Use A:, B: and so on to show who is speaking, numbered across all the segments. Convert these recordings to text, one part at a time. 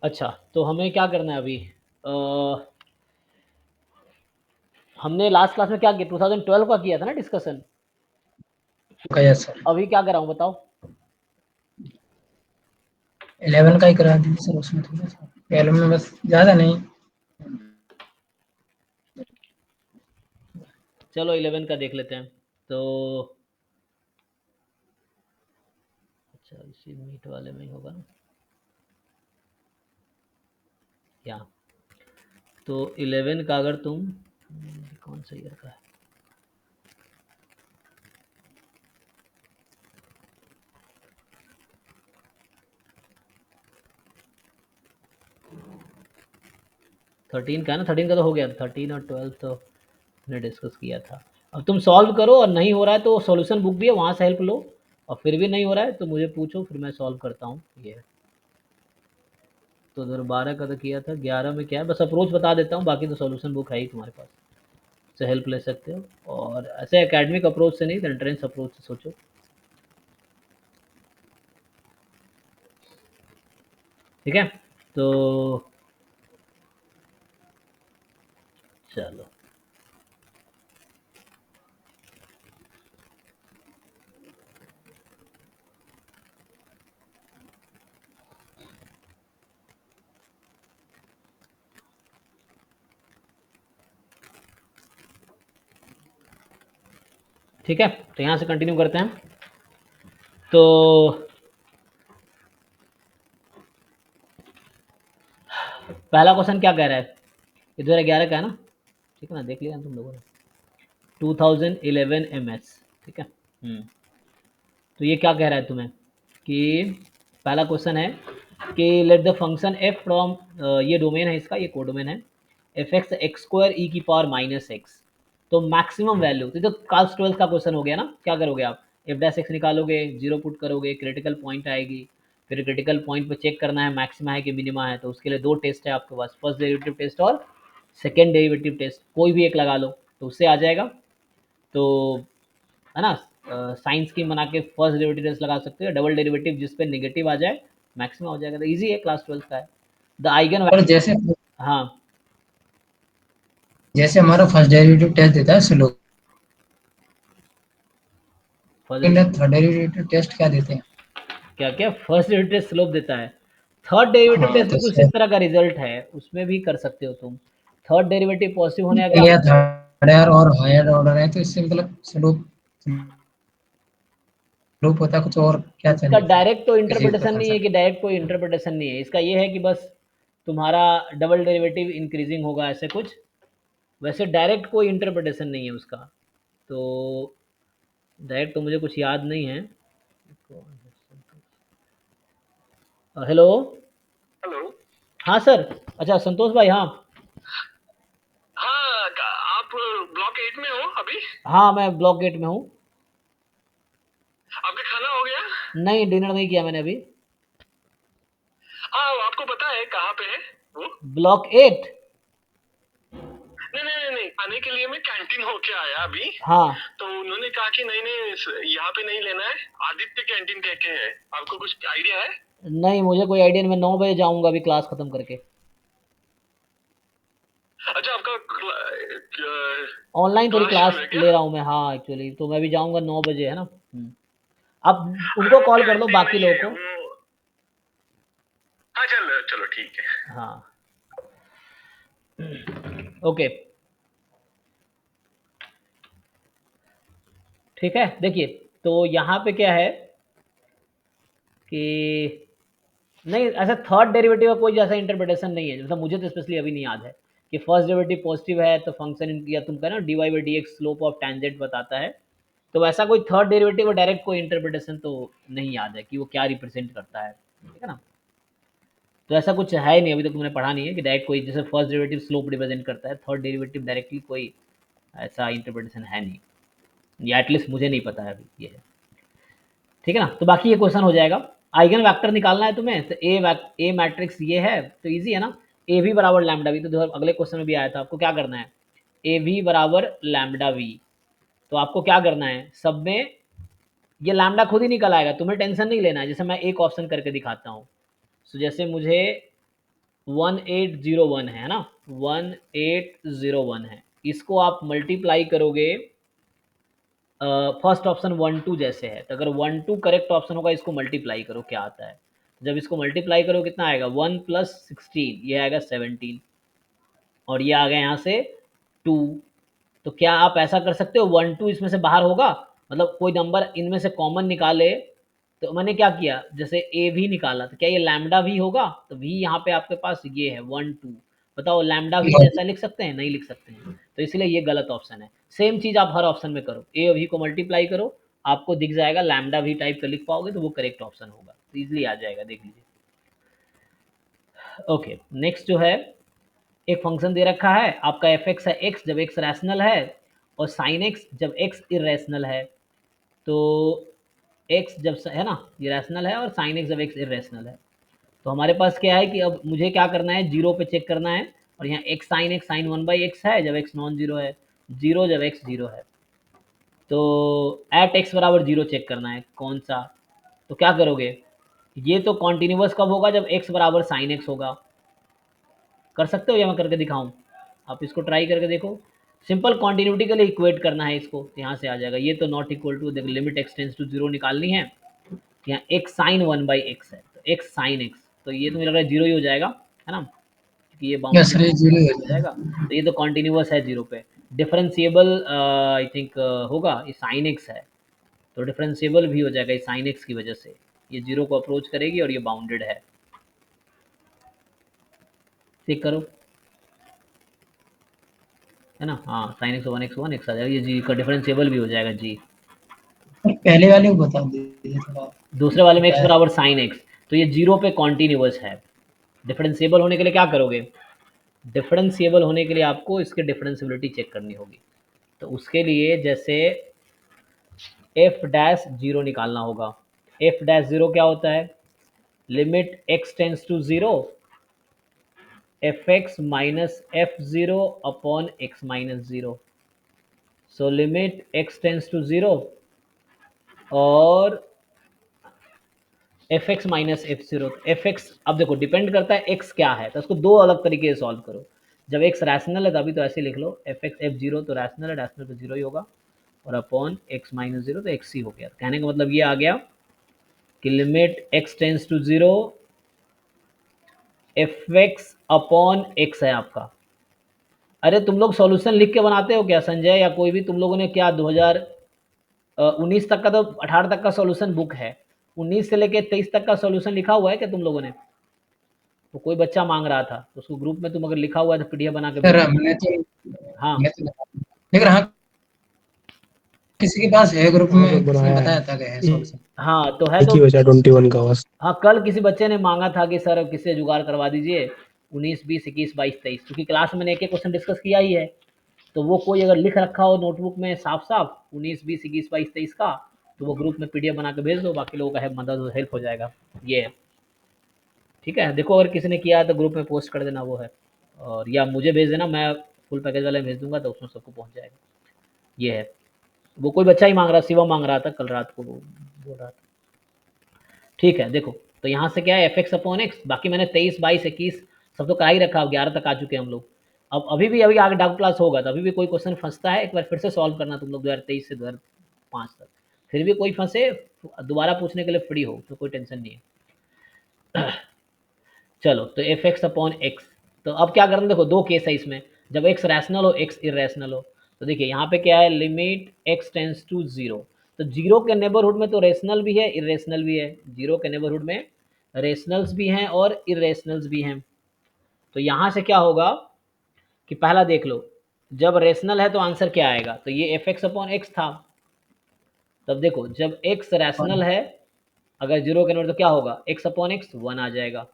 A: अच्छा, तो हमें क्या करना है अभी? हमने लास्ट क्लास में क्या किया, 2012 का किया था ना डिस्कशन।
B: Yes sir.
A: अभी क्या कराऊं बताओ?
B: 11 का ही करा दीजिए सर, उसमें थोड़ा सा 12 में बस, ज़्यादा नहीं।
A: चलो 11 का देख लेते हैं। तो अच्छा, इसी मीट वाले में ही होगा ना क्या? तो 11 का अगर तुम कौन सा ईयर का है? थर्टीन का है ना, 13 का तो हो गया, 13 और 12 तो हमने डिस्कस किया था। अब तुम सॉल्व करो, और नहीं हो रहा है तो सॉल्यूशन बुक भी है, वहाँ से हेल्प लो। और फिर भी नहीं हो रहा है तो मुझे पूछो, फिर मैं सॉल्व करता हूँ। ये तो 2012 का तो किया था, 11 में क्या है बस अप्रोच बता देता हूँ, बाकी तो सॉल्यूशन बुक है ही तुम्हारे पास, से हेल्प ले सकते हो। और ऐसे एकेडमिक अप्रोच से नहीं तो एंट्रेंस अप्रोच से सोचो। ठीक है, तो चलो ठीक है, तो यहाँ से कंटिन्यू करते हैं। तो पहला क्वेश्चन क्या कह रहा है? ये 2011 का है ना, ठीक है ना, देख लिया तुम लोगों ने। 2011 MS, ठीक है। तो ये क्या कह रहा है तुम्हें कि पहला क्वेश्चन है कि let the function F from, ये डोमेन है इसका, ये कोडोमेन है, एफ एक्स एक्स स्क्वायर ई की पावर माइनस एक्स। तो मैक्सिमम वैल्यू, तो क्लास 12 का क्वेश्चन हो गया ना, क्या करोगे आप? एफ डैश एक्स निकालोगे, जीरो पुट करोगे, क्रिटिकल पॉइंट आएगी, फिर क्रिटिकल पॉइंट पे चेक करना है मैक्सिमा है कि मिनिमा है। तो उसके लिए दो टेस्ट है आपके पास, फर्स्ट डेरिवेटिव टेस्ट और सेकेंड डेरिवेटिव टेस्ट, कोई भी एक लगा लो तो उससे आ जाएगा। तो है ना, साइंस की बना के फर्स्ट डेरिवेटिव टेस्ट लगा सकते हो, डबल डेरिवेटिव जिस पे नेगेटिव आ जाए मैक्सिमम हो जाएगा। तो इजी है, क्लास 12 का है। द आइगन,
B: और जैसे
A: हाँ
B: जैसे हमारा फर्स्ट डेरिवेटिव टेस्ट देता है slope,
A: first,
B: third derivative test क्या देते हैं?
A: क्या क्या फर्स्ट डेरिवेटिव टेस्ट स्लोप देता है। थर्ड डेरिवेटिव
B: हाँ
A: टेस्ट भी
B: तो
A: कुछ इस तरह का रिजल्ट है, उसमें भी कर सकते हो तुम। थर्ड डेरिवेटिव पॉजिटिव होने का,
B: या थर्ड और हायर ऑर्डर है, तो इससे मतलब स्लोप स्लोप होता है कुछ और, क्या
A: इसका
B: चाहिए फिर
A: डायरेक्ट तो
B: किस चीज का
A: इंटरप्रिटेशन नहीं है
B: फंक्शन?
A: कि डायरेक्ट कोई इंटरप्रिटेशन नहीं है इसका, ये है कि बस तुम्हारा डबल डेरिवेटिव इंक्रीजिंग होगा ऐसे कुछ। वैसे डायरेक्ट कोई इंटरप्रिटेशन नहीं है उसका। तो डायरेक्ट तो मुझे कुछ याद नहीं है। हेलो।
C: हेलो।
A: हाँ सर। अच्छा संतोष भाई, हाँ।
C: हाँ, आप ब्लॉक 8 में हो अभी?
A: हाँ मैं ब्लॉक गेट में हूँ।
C: आपका खाना हो गया?
A: नहीं, डिनर नहीं किया मैंने अभी।
C: हाँ, आपको पता है कहाँ पे है वो?
A: ब्लॉक 8।
C: नहीं नहीं नहीं नहीं, खाने के लिए मैं कैंटीन होके आया अभी।
A: हाँ।
C: तो उन्होंने कहा कि नहीं नहीं, यहाँ पे नहीं लेना है, आदित्य कैंटीन कह के है। आपको कुछ आइडिया है?
A: नहीं मुझे कोई आइडिया नहीं, मैं 9 बजे जाऊँगा अभी क्लास ख़त्म करके।
C: अच्छा, आपका
A: ऑनलाइन थोड़ी
C: क्लास शुरू
A: क्लास
C: है क्या?
A: ले रहा हूँ मैं, हाँ एक्चुअली तो मैं भी जाऊँगा 9 बजे, है ना। आप उनको
C: वो
A: कॉल कर लो
C: कैंटीन
A: बाकी
C: नहीं
A: लोगों
C: है
A: को।
C: वो। हाँ, चलो चलो ठीक है।
A: हाँ ओके, ठीक है। देखिए, तो यहाँ पे क्या है कि नहीं, ऐसा थर्ड डेरिवेटिव का कोई जैसा इंटरप्रिटेशन नहीं है, मतलब मुझे तो स्पेशली अभी नहीं याद है कि फर्स्ट डेरिवेटिव पॉजिटिव है तो फंक्शन या तुम कहना d y by d x slope of tangent बताता है। तो वैसा कोई थर्ड डेरिवेटिव और डायरेक्ट कोई इंटरप्रिटेशन तो नहीं याद है कि वो क्या रिप्रेजेंट करता है, ठीक है ना। तो ऐसा कुछ है ही नहीं, अभी तक तुमने पढ़ा नहीं है कि डायरेक्ट कोई जैसे फर्स्ट डेरिवेटिव स्लोप रिप्रेजेंट करता है, थर्ड डेरिवेटिव डायरेक्टली कोई ऐसा इंटरप्रिटेशन है नहीं, या एटलीस्ट मुझे नहीं पता है अभी ये है। ठीक है ना, तो बाकी ये क्वेश्चन हो जाएगा। आइगन वेक्टर निकालना है तुम्हें, तो ए मैट्रिक्स ये है तो इजी है ना। ए वी बराबर लैम्डा वी, तो अगले क्वेश्चन में भी आया था, आपको क्या करना है? ए वी बराबर लैम्डा वी। तो आपको क्या करना है, सब में ये लैम्डा खुद ही निकल आएगा, तुम्हें टेंशन नहीं लेना है। जैसे मैं एक ऑप्शन करके दिखाता हूँ। तो जैसे मुझे 1801 है ना, 1801 है। इसको आप मल्टीप्लाई करोगे, फर्स्ट ऑप्शन 1 2 जैसे है, तो अगर 1 2 करेक्ट ऑप्शन होगा, इसको मल्टीप्लाई करो क्या आता है। जब इसको मल्टीप्लाई करो कितना आएगा, 1 + 16, ये आएगा 17, और ये आ गया यहाँ से 2। तो क्या आप ऐसा कर सकते हो, 1 2 इसमें से बाहर होगा, मतलब कोई नंबर इनमें से कॉमन निकाले। तो मैंने क्या किया, जैसे ए भी निकाला, तो क्या ये लैम्डा भी होगा, तो भी यहाँ पे आपके पास ये है 1 2। बताओ लैम्डा भी जैसा लिख सकते हैं, नहीं लिख सकते हैं, तो इसलिए ये गलत ऑप्शन है। सेम चीज़ आप हर ऑप्शन में करो, ए और भी को मल्टीप्लाई करो, आपको दिख जाएगा लैम्डा भी टाइप का लिख पाओगे, तो वो करेक्ट ऑप्शन होगा, तो ईजिली आ जाएगा, देख लीजिए। ओके, नेक्स्ट जो है, एक फंक्शन दे रखा है आपका, एफ एक्स है एक्स जब एक्स रैशनल है, और साइन एक्स जब एक्स इरेशनल है। तो एक्स जब है ना ये रैशनल है, और साइन एक्स जब एक्स इरेशनल है, तो हमारे पास क्या है कि अब मुझे क्या करना है, जीरो पे चेक करना है, और यहाँ एक्स साइन 1/x है जब एक्स नॉन जीरो है, जीरो जब एक्स जीरो है। तो एट एक्स बराबर जीरो चेक करना है कौन सा, तो क्या करोगे, ये तो कॉन्टिन्यूस कब होगा, जब एक्स बराबर साइन एक्स होगा। कर सकते हो या मैं करके दिखाऊं, आप इसको ट्राई करके देखो। सिंपल कॉन्टिन्यूटी के लिए इक्वेट करना है इसको, तो यहाँ से आ जाएगा, ये तो नॉट इक्वल टू, देखो limit x tends to zero निकालनी है, यहाँ एक्स साइन 1/x है, तो एक्स साइन एक्स, तो ये तो मुझे लग रहा है जीरो ही हो जाएगा, है ना, क्योंकि ये
B: यस
A: बाउंड्री
B: रे, जीरो हो
A: हो
B: जाएगा।
A: जाएगा, तो ये तो कॉन्टिन्यूस है जीरो पे। डिफरेंशिएबल आई थिंक होगा, ये साइन एक्स है, तो डिफरेंशिएबल भी हो जाएगा ये साइन एक्स की वजह से, ये जीरो को अप्रोच करेगी और ये बाउंडेड है। चेक करो, है ना, हाँ साइन एक्स 1 एक्स आ जाएगा, ये जी का डिफरेंशिएबल भी हो जाएगा जी।
B: और पहले वाले को बता दीजिए थोड़ा।
A: दूसरे वाले में एक्स
B: क्या है?
A: बराबर साइन एक्स, तो ये जीरो पे कॉन्टिन्यूस है। डिफरेंशिएबल होने के लिए क्या करोगे, डिफरेंशिएबल होने के लिए आपको इसकी डिफरेंशियबिलिटी चेक करनी होगी, तो उसके लिए जैसे एफ डैश जीरो निकालना होगा। एफ डैश जीरो क्या होता है, limit x tends to zero, f x minus f zero upon x minus zero. So limit x tends to zero और f x minus f zero. F x, अब देखो depend करता है x क्या है, तो उसको दो अलग तरीके से सॉल्व करो। जब एक्स रैशनल है तभी तो ऐसे लिख लो, एफ एक्स एफ जीरो तो रैशनल है, रैशनल तो जीरो ही होगा, और अपॉन एक्स माइनस जीरो तो एक्स ही हो गया। कहने का मतलब ये आ गया कि limit x tends to zero, f x upon x है आपका। अरे तुम लोग सॉल्यूशन लिख के बनाते हो क्या संजय, या कोई भी, तुम लोगों ने क्या 2019 तक का, तो 18 तक का सॉल्यूशन बुक है, 19 से लेके 23 तक का सॉल्यूशन लिखा हुआ है क्या तुम लोगों ने। तो कोई बच्चा मांग रहा था, तो उसको ग्रुप में तुम अगर लिखा हुआ है तो पीडीएफ बना के
B: सर
A: भेज।
B: हमने तो
A: हाँ
B: लेकिन हाँ, किसी के पास है ग्रुप में,
D: लोग
B: किसी ने
D: बनाया
B: बताया
D: है
B: था कि है सॉल्यूशन।
A: हाँ, तो है
D: एक
A: तो।
D: ही बचा 21 का बस।
A: हाँ, कल किसी बच्चे ने मांगा था कि सर किससे जुगाड़ करवा दीजिए, 19 20 21 22 23, क्योंकि क्लास में मैंने एक एक क्वेश्चन डिस्कस किया ही है, तो वो कोई अगर लिख रखा हो नोटबुक में साफ साफ 19 20 21 22 23 का, तो वो ग्रुप में पीडीएफ बना के भेज दो, बाकी लोगों का मदद हेल्प हो जाएगा। ये है, ठीक है। देखो अगर किसी ने किया है तो ग्रुप में पोस्ट कर देना, वो है, और या मुझे भेज देना, मैं फुल पैकेज वाले भेज दूंगा, तो उसमें सबको पहुंच जाएगा। ये है, वो कोई बच्चा ही मांग रहा, शिवम मांग रहा था कल रात को, वो बोल रहा था। ठीक है, देखो तो यहाँ से क्या है, एफ एक्स अपॉन एक्स, बाकी मैंने 23 22 21 सब तो करा ही रखा, अब 11 तक आ चुके हैं हम लोग। अब अभी आगे डाउट क्लास होगा, तो अभी भी कोई क्वेश्चन फंसता है, एक बार फिर से सॉल्व करना तुम लोग 2023 से 2005 तक, फिर भी कोई फंसे दोबारा पूछने के लिए फ्री हो, तो कोई टेंशन नहीं है। चलो, तो एफ एक्स अपॉन एक्स, तो अब क्या करना, देखो दो केस है इसमें, जब एक्स रैशनल हो एक्स इरेशनल हो। तो देखिए यहाँ पे क्या है, limit x tends to zero, तो जीरो के नेबरहुड में तो रेशनल भी है इरेशनल भी है, जीरो के नेबरहुड में रेशनल्स भी हैं और इरेशनल्स भी हैं। तो यहाँ से क्या होगा कि पहला देख लो, जब रेशनल है तो आंसर क्या आएगा, तो ये एफ एक्स अपॉन एक्स था। तब देखो जब एक्स रैशनल है, अगर जीरो के नेबरहुड तो क्या होगा, एक्स अपॉन एक्स 1 आ जाएगा,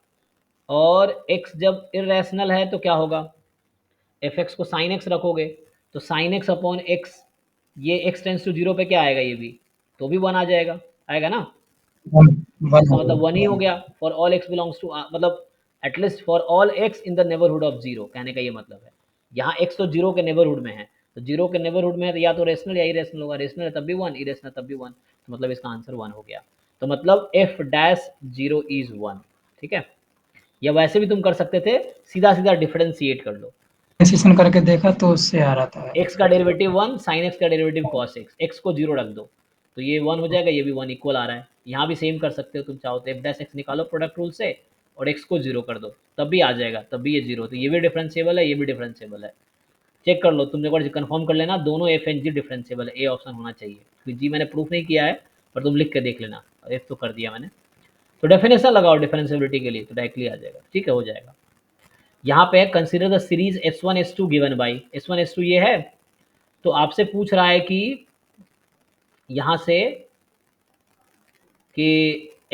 A: और x जब इरेशनल है तो क्या होगा, एफ एक्स को साइन एक्स रखोगे, तो साइन एक्स अपॉन एक्स, ये x टेंस टू जीरो पे क्या आएगा, ये भी तो भी 1 आ जाएगा, आएगा ना,
B: वन वन
A: इसका
B: हो
A: मतलब 1 ही हो
B: गया।
A: गया, for all x belongs to, मतलब at least for all x in the neighbourhood of zero, कहने का ये मतलब है। यहाँ x तो जीरो के नेबरहुड में है, तो जीरो के नेबरहुड में है तो या तो रेशनल या इरेशनल होगा, रेशनल है तब भी 1, इरेशनल तब भी 1, तो मतलब इसका आंसर 1 हो गया। तो मतलब एफ डैश जीरो इज 1, ठीक है। या वैसे भी तुम कर सकते थे, सीधा सीधा डिफरेंशिएट कर लो।
B: डिफरेंशिएशन करके देखा तो उससे आ रहा था
A: एक्स का डेरिवेटिव 1, साइन एक्स का डेरिवेटिव कॉस एक्स, एक्स को 0 रख दो तो ये 1 हो जाएगा, ये भी 1 इक्वल आ रहा है। यहाँ भी सेम कर सकते हो, तुम चाहो तो एफ डैश एक्स निकालो प्रोडक्ट रूल से और एक्स को 0 कर दो, तब भी आ जाएगा, तब भी ये 0। तो ये भी डिफरेंशिएबल है, ये भी डिफरेंशिएबल है। चेक कर लो, तुमने एक बार कंफर्म कर लेना, दोनों एफ एंड जी डिफरेंशिएबल है, ए ऑप्शन होना चाहिए। क्योंकि जी मैंने प्रूफ नहीं किया है, पर तुम लिख के देख लेना, एफ तो कर दिया मैंने। तो डेफिनेशन लगाओ डिफरेंशिएबिलिटी के लिए, तो डायरेक्टली आ जाएगा। ठीक है, हो जाएगा। यहाँ पे consider the series S1 S2 given by, S1 S2 ये है, तो आपसे पूछ रहा है कि यहाँ से कि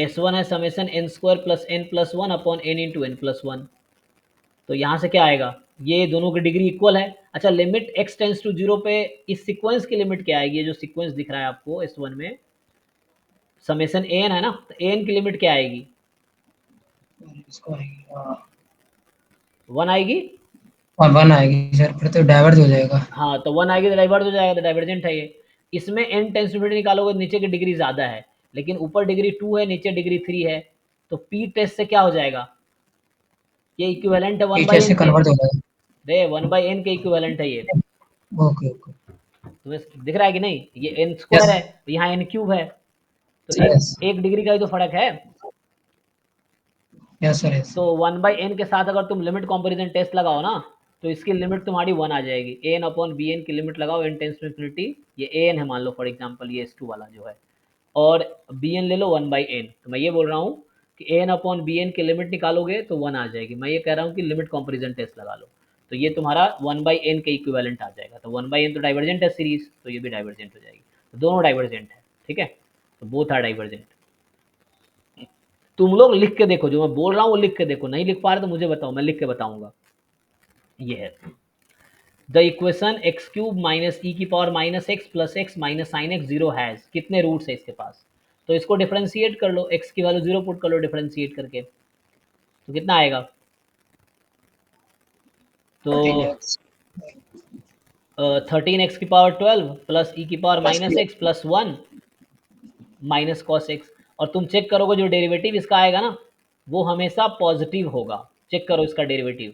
A: S1 है summation n square plus n plus one upon n into n plus one. तो यहाँ से क्या आएगा, ये दोनों की डिग्री इक्वल है। अच्छा, लिमिट x टेंस टू 0 पे इस सीक्वेंस की लिमिट क्या आएगी, ये जो सीक्वेंस दिख रहा है आपको S1 में, समेसन एन है ना, तो एन की लिमिट क्या आएगी,
B: इसको आएगी
A: 1 आएगी।
B: और 1 आएगी सर, फिर तो डाइवर्ज हो जाएगा।
A: हाँ, तो 1 आएगी तो डाइवर्ज हो जाएगा, तो डाइवर्जेंट है ये। इसमें n टेंस टू निकालोगे तो नीचे की डिग्री ज़्यादा है, लेकिन ऊपर डिग्री 2 है, नीचे डिग्री 3 है, तो p टेस्ट से क्या हो जाएगा, ये इक्विवेलेंट है 1
B: टीचर
A: बाई
B: से
A: एन के।
B: कन्वर्ट हो जाएगा।
A: रे 1 बाई एन के इक्विवेलेंट है ये,
B: ओके ओके।
A: तुम्हें दिख रहा है कि नहीं, ये एन
B: यस
A: स्क्वायर है, तो यहाँ एन क्यूब है, तो
B: सर,
A: एक
B: यस
A: एक डिग्री का ही तो फर्क है।
B: Yes sir, yes.
A: तो 1 बाई एन के साथ अगर तुम लिमिट कंपैरिजन टेस्ट लगाओ ना, तो इसकी लिमिट तुम्हारी 1 आ जाएगी। एन अपॉन बी एन की लिमिट लगाओ, एन टेंस टू इन्फिनिटी, ये ए एन है मान लो फॉर एग्जाम्पल, ये S2 वाला जो है, और बी एन ले लो 1 बाई एन। तो मैं ये बोल रहा हूँ कि एन अपॉन बी एन की लिमिट निकालोगे तो 1 आ जाएगी। मैं ये कह रहा हूँ कि लिमिट कंपैरिजन टेस्ट लगा लो, तो ये तुम्हारा 1 बाई एन के इक्विवेलेंट आ जाएगा। तो 1 बाई एन तो डाइवर्जेंट है सीरीज, तो ये भी डाइवर्जेंट हो जाएगी, तो दोनों डाइवर्जेंट है। ठीक है, तो बोथ आर डाइवर्जेंट। तुम लोग लिख के देखो, जो मैं बोल रहा हूँ वो लिख के देखो, नहीं लिख पा रहे तो मुझे बताओ, मैं लिख के बताऊंगा। ये है the equation x cube minus e की power minus x plus x minus sine x zero has, कितने रूट्स है इसके पास, तो इसको डिफरेंशिएट कर लो, एक्स की वैल्यू 0 पुट कर लो डिफरेंशिएट करके, तो कितना आएगा, तो 13x की पावर 12 प्लस ई की power minus x plus 1 minus cos x. और तुम चेक करोगे जो डेरिवेटिव इसका आएगा ना, वो हमेशा पॉजिटिव होगा। चेक करो इसका डेरिवेटिव,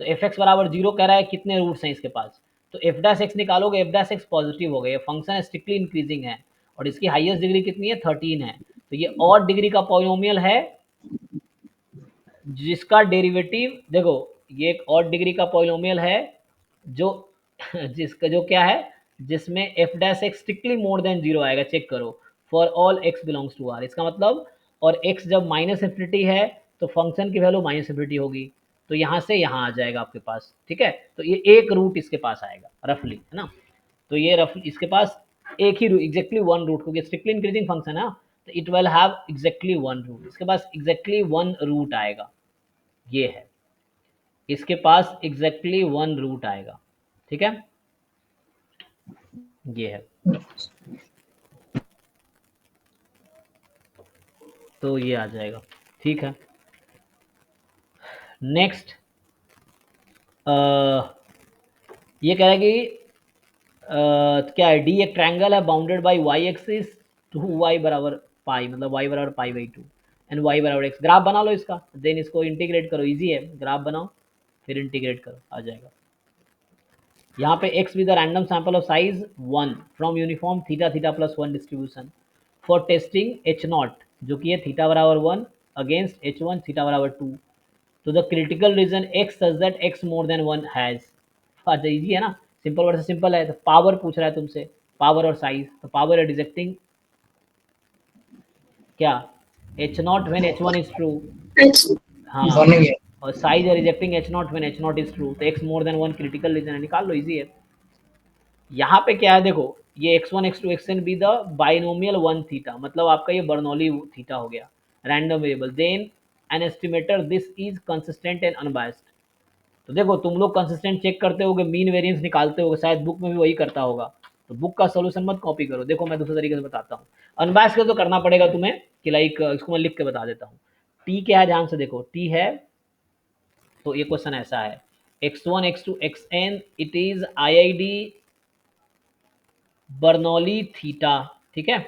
A: तो एफ एक्स बराबर 0 कह रहा है, कितने रूट्स हैं इसके पास, तो एफ डैश एक्स निकालोगे, एफ डैश एक्स पॉजिटिव हो गया, ये फंक्शन स्ट्रिक्टली इंक्रीजिंग है, और इसकी हाईएस्ट डिग्री कितनी है, 13 है। तो ये और डिग्री का पॉलिनोमियल है जिसका डेरिवेटिव देखो, ये एक और डिग्री का पॉलिनोमियल है जो जिसका जो क्या है, जिसमें f dash x strictly more than 0 आएगा। चेक करो, for all x belongs to R, इसका मतलब, और एक्स जब माइनस इन्फिनिटी है तो फंक्शन की वैल्यू माइनस इन्फिनिटी होगी, तो यहाँ से यहाँ आ जाएगा आपके पास। ठीक है, तो ये एक रूट इसके पास आएगा रफली, है ना, तो ये रफली इसके पास एक ही रूट, एग्जैक्टली वन रूट, क्योंकि स्ट्रिक्टली इंक्रीजिंग फंक्शन है, तो it will have exactly one root, इसके पास एग्जैक्टली वन रूट आएगा। ये है, इसके पास एग्जैक्टली वन रूट आएगा। ठीक है, ये है, तो ये आ जाएगा। ठीक है, नेक्स्ट ये कह रहा है कि क्या है, डी एक ट्रायंगल है bounded by Y axis 2y बराबर पाई, मतलब y बराबर पाई बाई 2 एंड y बराबर x। ग्राफ बना लो इसका, देन इसको इंटीग्रेट करो, इजी है, ग्राफ बनाओ फिर इंटीग्रेट करो, आ जाएगा। यहाँ पे x with random sample of size 1 from uniform theta theta plus 1 distribution for testing h not, जो कि है थीटा बराबर 1 अगेंस्ट h1 थीटा बराबर 2, तो the critical reason x such that x more than 1 has. अच्छा इजी है ना, simple word से सिंपल है। तो पावर पूछ रहा है तुमसे, पावर और साइज, तो पावर है रिजेक्टिंग क्या, H naught when H one is true, हाँ,
B: बन गया।
A: और साइज है rejecting H naught when H naught is true, तो x more than one critical region है, निकाल लो, इजी है। यहाँ पे क्या है देखो, ये x1 x2 xn be the binomial one theta, मतलब आपका ये बर्नौली थीटा हो गया, random variable, then n estimator this is consistent and unbiased. तो देखो तुम लोग कंसिस्टेंट चेक करते होगे, मीन वेरिएंस निकालते होगे, शायद बुक में भी वही करता होगा, तो बुक का सोल्यूशन मत कॉपी करो। देखो मैं दूसरे तरीके से बताता हूँ, अनबायस्ड का तो करना पड़ेगा तुम्हें, कि लाइक इसको मैं लिख के बता देता हूँ। टी क्या है, ध्यान से देखो, टी है, तो ये क्वेश्चन ऐसा है, x1 x2 xn it is IID Bernoulli theta. ठीक है,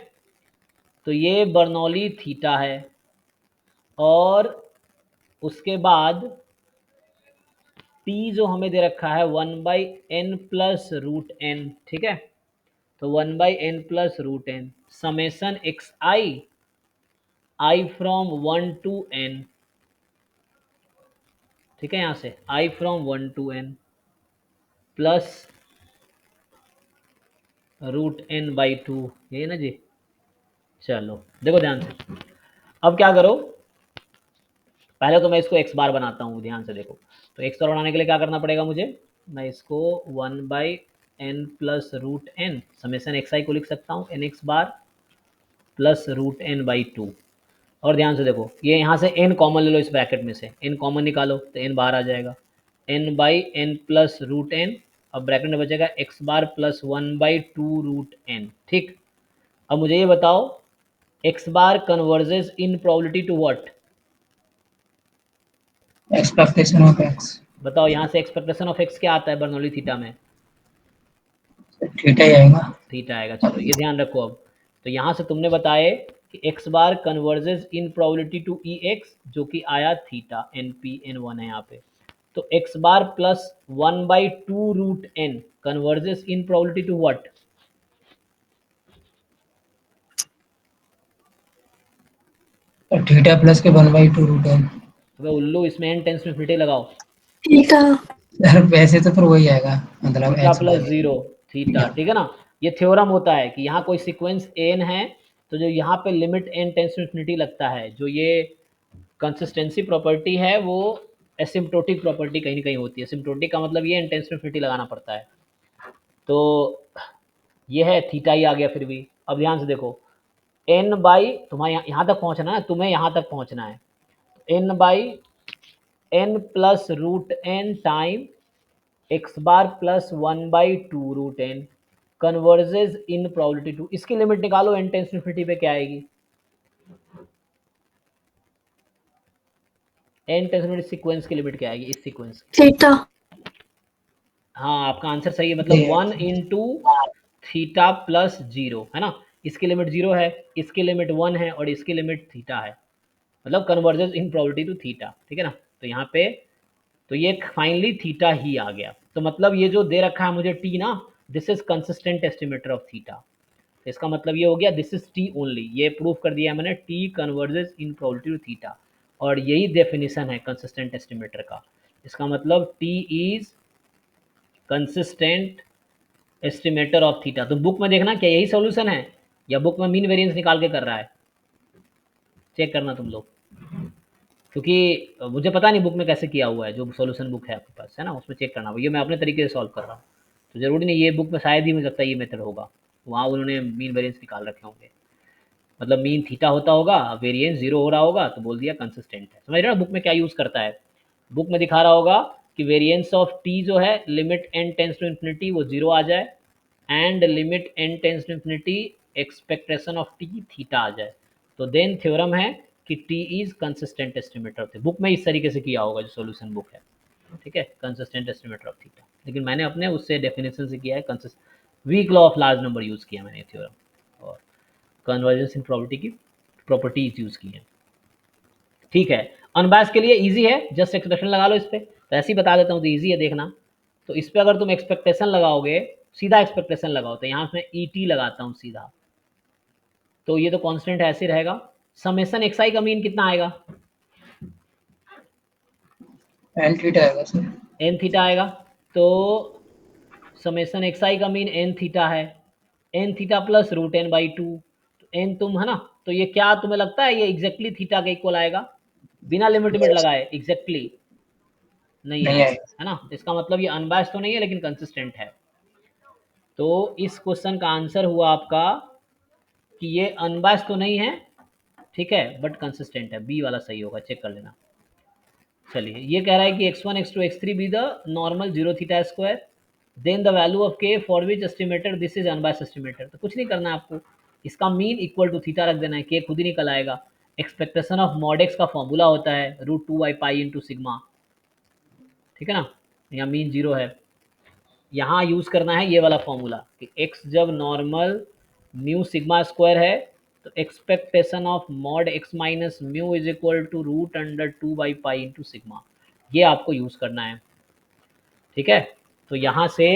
A: तो ये बर्नौली थीटा है, और उसके बाद p जो हमें दे रखा है 1/n प्लस रूट एन, ठीक है। तो 1/n plus root n summation x i from 1 to n, ठीक है, यहां से i from 1 to n plus root n by 2, ये ना जी। चलो देखो ध्यान से, अब क्या करो, पहले तो मैं इसको x बार बनाता हूँ, ध्यान से देखो। तो x बार बनाने के लिए क्या करना पड़ेगा मुझे, मैं इसको 1/n plus root n summation x i को लिख सकता हूँ n x bar plus root n by 2। और ध्यान से देखो, ये यहाँ से n कॉमन ले लो, इस ब्रैकेट में से n कॉमन निकालो तो n बाहर आ जाएगा, n by n plus root n. अब ब्रैकेट में बचेगा x bar plus 1/2 root n, ठीक। अब मुझे ये बताओ x bar converges in probability to what,
B: expectation of x,
A: बताओ यहाँ से एक्सपेक्टेशन ऑफ x क्या आता है बर्नौली थीटा में,
B: थीटा ही आएगा।
A: थीटा आएगा। चलो ये ध्यान रखो। अब तो यहाँ से तुमने बताए कि x bar converges in probability to E x, जो कि आया theta, n p n one है यहाँ पे। तो x bar plus 1/2 root n converges in probability to what,
B: theta plus के 1/2 रूट एन।
A: तो उल्लू, इसमें n टेंस में फिटे लगाओ,
D: थीटा।
B: सर वैसे तो फिर वही आएगा, मतलब
A: थीटा
B: एक्स
A: प्लस
B: बार
A: जीरो थीटा, ठीक है ना। ये थ्योरम होता है कि यहाँ कोई सीक्वेंस n है, तो जो यहाँ पे limit n tends to infinity लगता है, जो ये कंसिस्टेंसी प्रॉपर्टी है, वो एसिम्प्टोटिक प्रॉपर्टी कहीं ना कहीं होती है। एसिम्प्टोटिक का मतलब ये n टेंस टू इन्फिनिटी लगाना पड़ता है। तो ये है थीटा ही आ गया फिर भी। अब ध्यान से देखो, n बाई, तुम्हें यहाँ तक पहुँचना है, तुम्हें यहाँ तक पहुँचना है, n by n plus root n time x bar plus 1/2 root n converges in probability to, इसकी लिमिट निकालो n टेंस टू इन्फिनिटी पे क्या आएगी, n tends to infinity sequence की लिमिट क्या आएगी, इस सीक्वेंस की।
D: थीटा।
A: हाँ आपका आंसर सही है, मतलब 1 इंटू थीटा प्लस जीरो, है ना। इसकी लिमिट 0 है, इसकी लिमिट 1 है और इसकी लिमिट थीटा है, मतलब converges in probability to theta, ठीक है ना। तो यहाँ पे तो ये फाइनली थीटा ही आ गया। तो मतलब ये जो दे रखा है मुझे टी ना, this is consistent estimator of theta. तो इसका मतलब ये हो गया दिस इज टी ओनली, ये प्रूफ कर दिया है मैंने, T converges in probability to theta. और यही डेफिनेशन है कंसिस्टेंट एस्टिमेटर का। इसका मतलब T is consistent estimator of theta. तो बुक में देखना क्या यही सॉल्यूशन है, या बुक में मीन वेरिएंस निकाल के कर रहा है, चेक करना तुम लोग, क्योंकि मुझे पता नहीं बुक में कैसे किया हुआ है, जो सॉल्यूशन बुक है आपके पास, है ना, उसमें चेक करना। ये मैं अपने तरीके से सॉल्व कर रहा हूँ, तो ज़रूरी नहीं ये बुक में, शायद ही मुझे लगता है ये मेथड होगा, वहाँ उन्होंने मीन वेरिएंस निकाल रखे होंगे। मतलब मीन थीटा होता होगा, वेरिएंस 0 हो रहा होगा, तो बोल दिया कंसिस्टेंट है। समझ रहे हो बुक में क्या यूज़ करता है, बुक में दिखा रहा होगा कि वेरिएंस ऑफ टी जो है limit n tends to infinity वो 0 आ जाए, and limit n tends to infinity expectation of t theta आ जाए, तो देन थ्योरम है कि टी इज कंसिस्टेंट एस्टिमेटर थे। बुक में इस तरीके से किया होगा जो सॉल्यूशन बुक है, ठीक है, कंसिस्टेंट एस्टिमेटर ऑफ थीटा। लेकिन मैंने अपने उससे डेफिनेशन से किया है, weak law of large number use किया मैंने थ्योरम, और कन्वर्जेंस इन प्रॉपर्टी की प्रॉपर्टीज यूज़ की हैं, ठीक है। अनबायस के लिए इजी है, जस्ट एक्सप्रेशन लगा लो इस पर, तो ऐसे ही बता देता हूँ, तो इजी है देखना। तो इस पर अगर तुम एक्सपेक्टेशन लगाओगे, सीधा एक्सपेक्टेशन लगाओ, तो यहाँ मैं ई टी लगाता हूँ सीधा, तो ये तो कांस्टेंट ऐसे रहेगा। समेसन एक्स आई का मीन कितना आएगा,
B: एन थीटा आएगा सर।
A: एन थीटा आएगा। तो समेसन एक्स आई का मीन एन थीटा है, n theta plus root n by 2, n तुम, है ना। तो ये क्या तुम्हें लगता है ये एग्जैक्टली थीटा के इक्वल आएगा, बिना लिमिट लिमिट लगाए एग्जैक्टली नहीं
B: नहीं
A: आएगा,
B: आएगा।
A: है ना। इसका मतलब ये अनबायस्ड तो नहीं है लेकिन कंसिस्टेंट है। तो इस क्वेश्चन का आंसर हुआ आपका कि ये अनबायस्ड तो नहीं है, ठीक है, बट कंसिस्टेंट है, बी वाला सही होगा, चेक कर लेना। चलिए ये कह रहा है कि x1 x2 x3 be the normal 0 theta square, then the value of k for which estimated this is unbiased estimator. तो कुछ नहीं करना है आपको, इसका मीन इक्वल टू थीटा रख देना है, के खुद ही निकल आएगा। एक्सपेक्टेशन ऑफ मॉड एक्स का फॉर्मूला होता है √2/पाई इंटू सिग्मा, ठीक है ना। यहाँ मीन 0 है, यहाँ यूज़ करना है ये वाला फॉर्मूला कि x जब नॉर्मल म्यू सिग्मा स्क्वायर है तो expectation of mod x minus mu is equal to root under 2/पाई इंटू सिग्मा, ये आपको यूज करना है। ठीक है, तो यहां से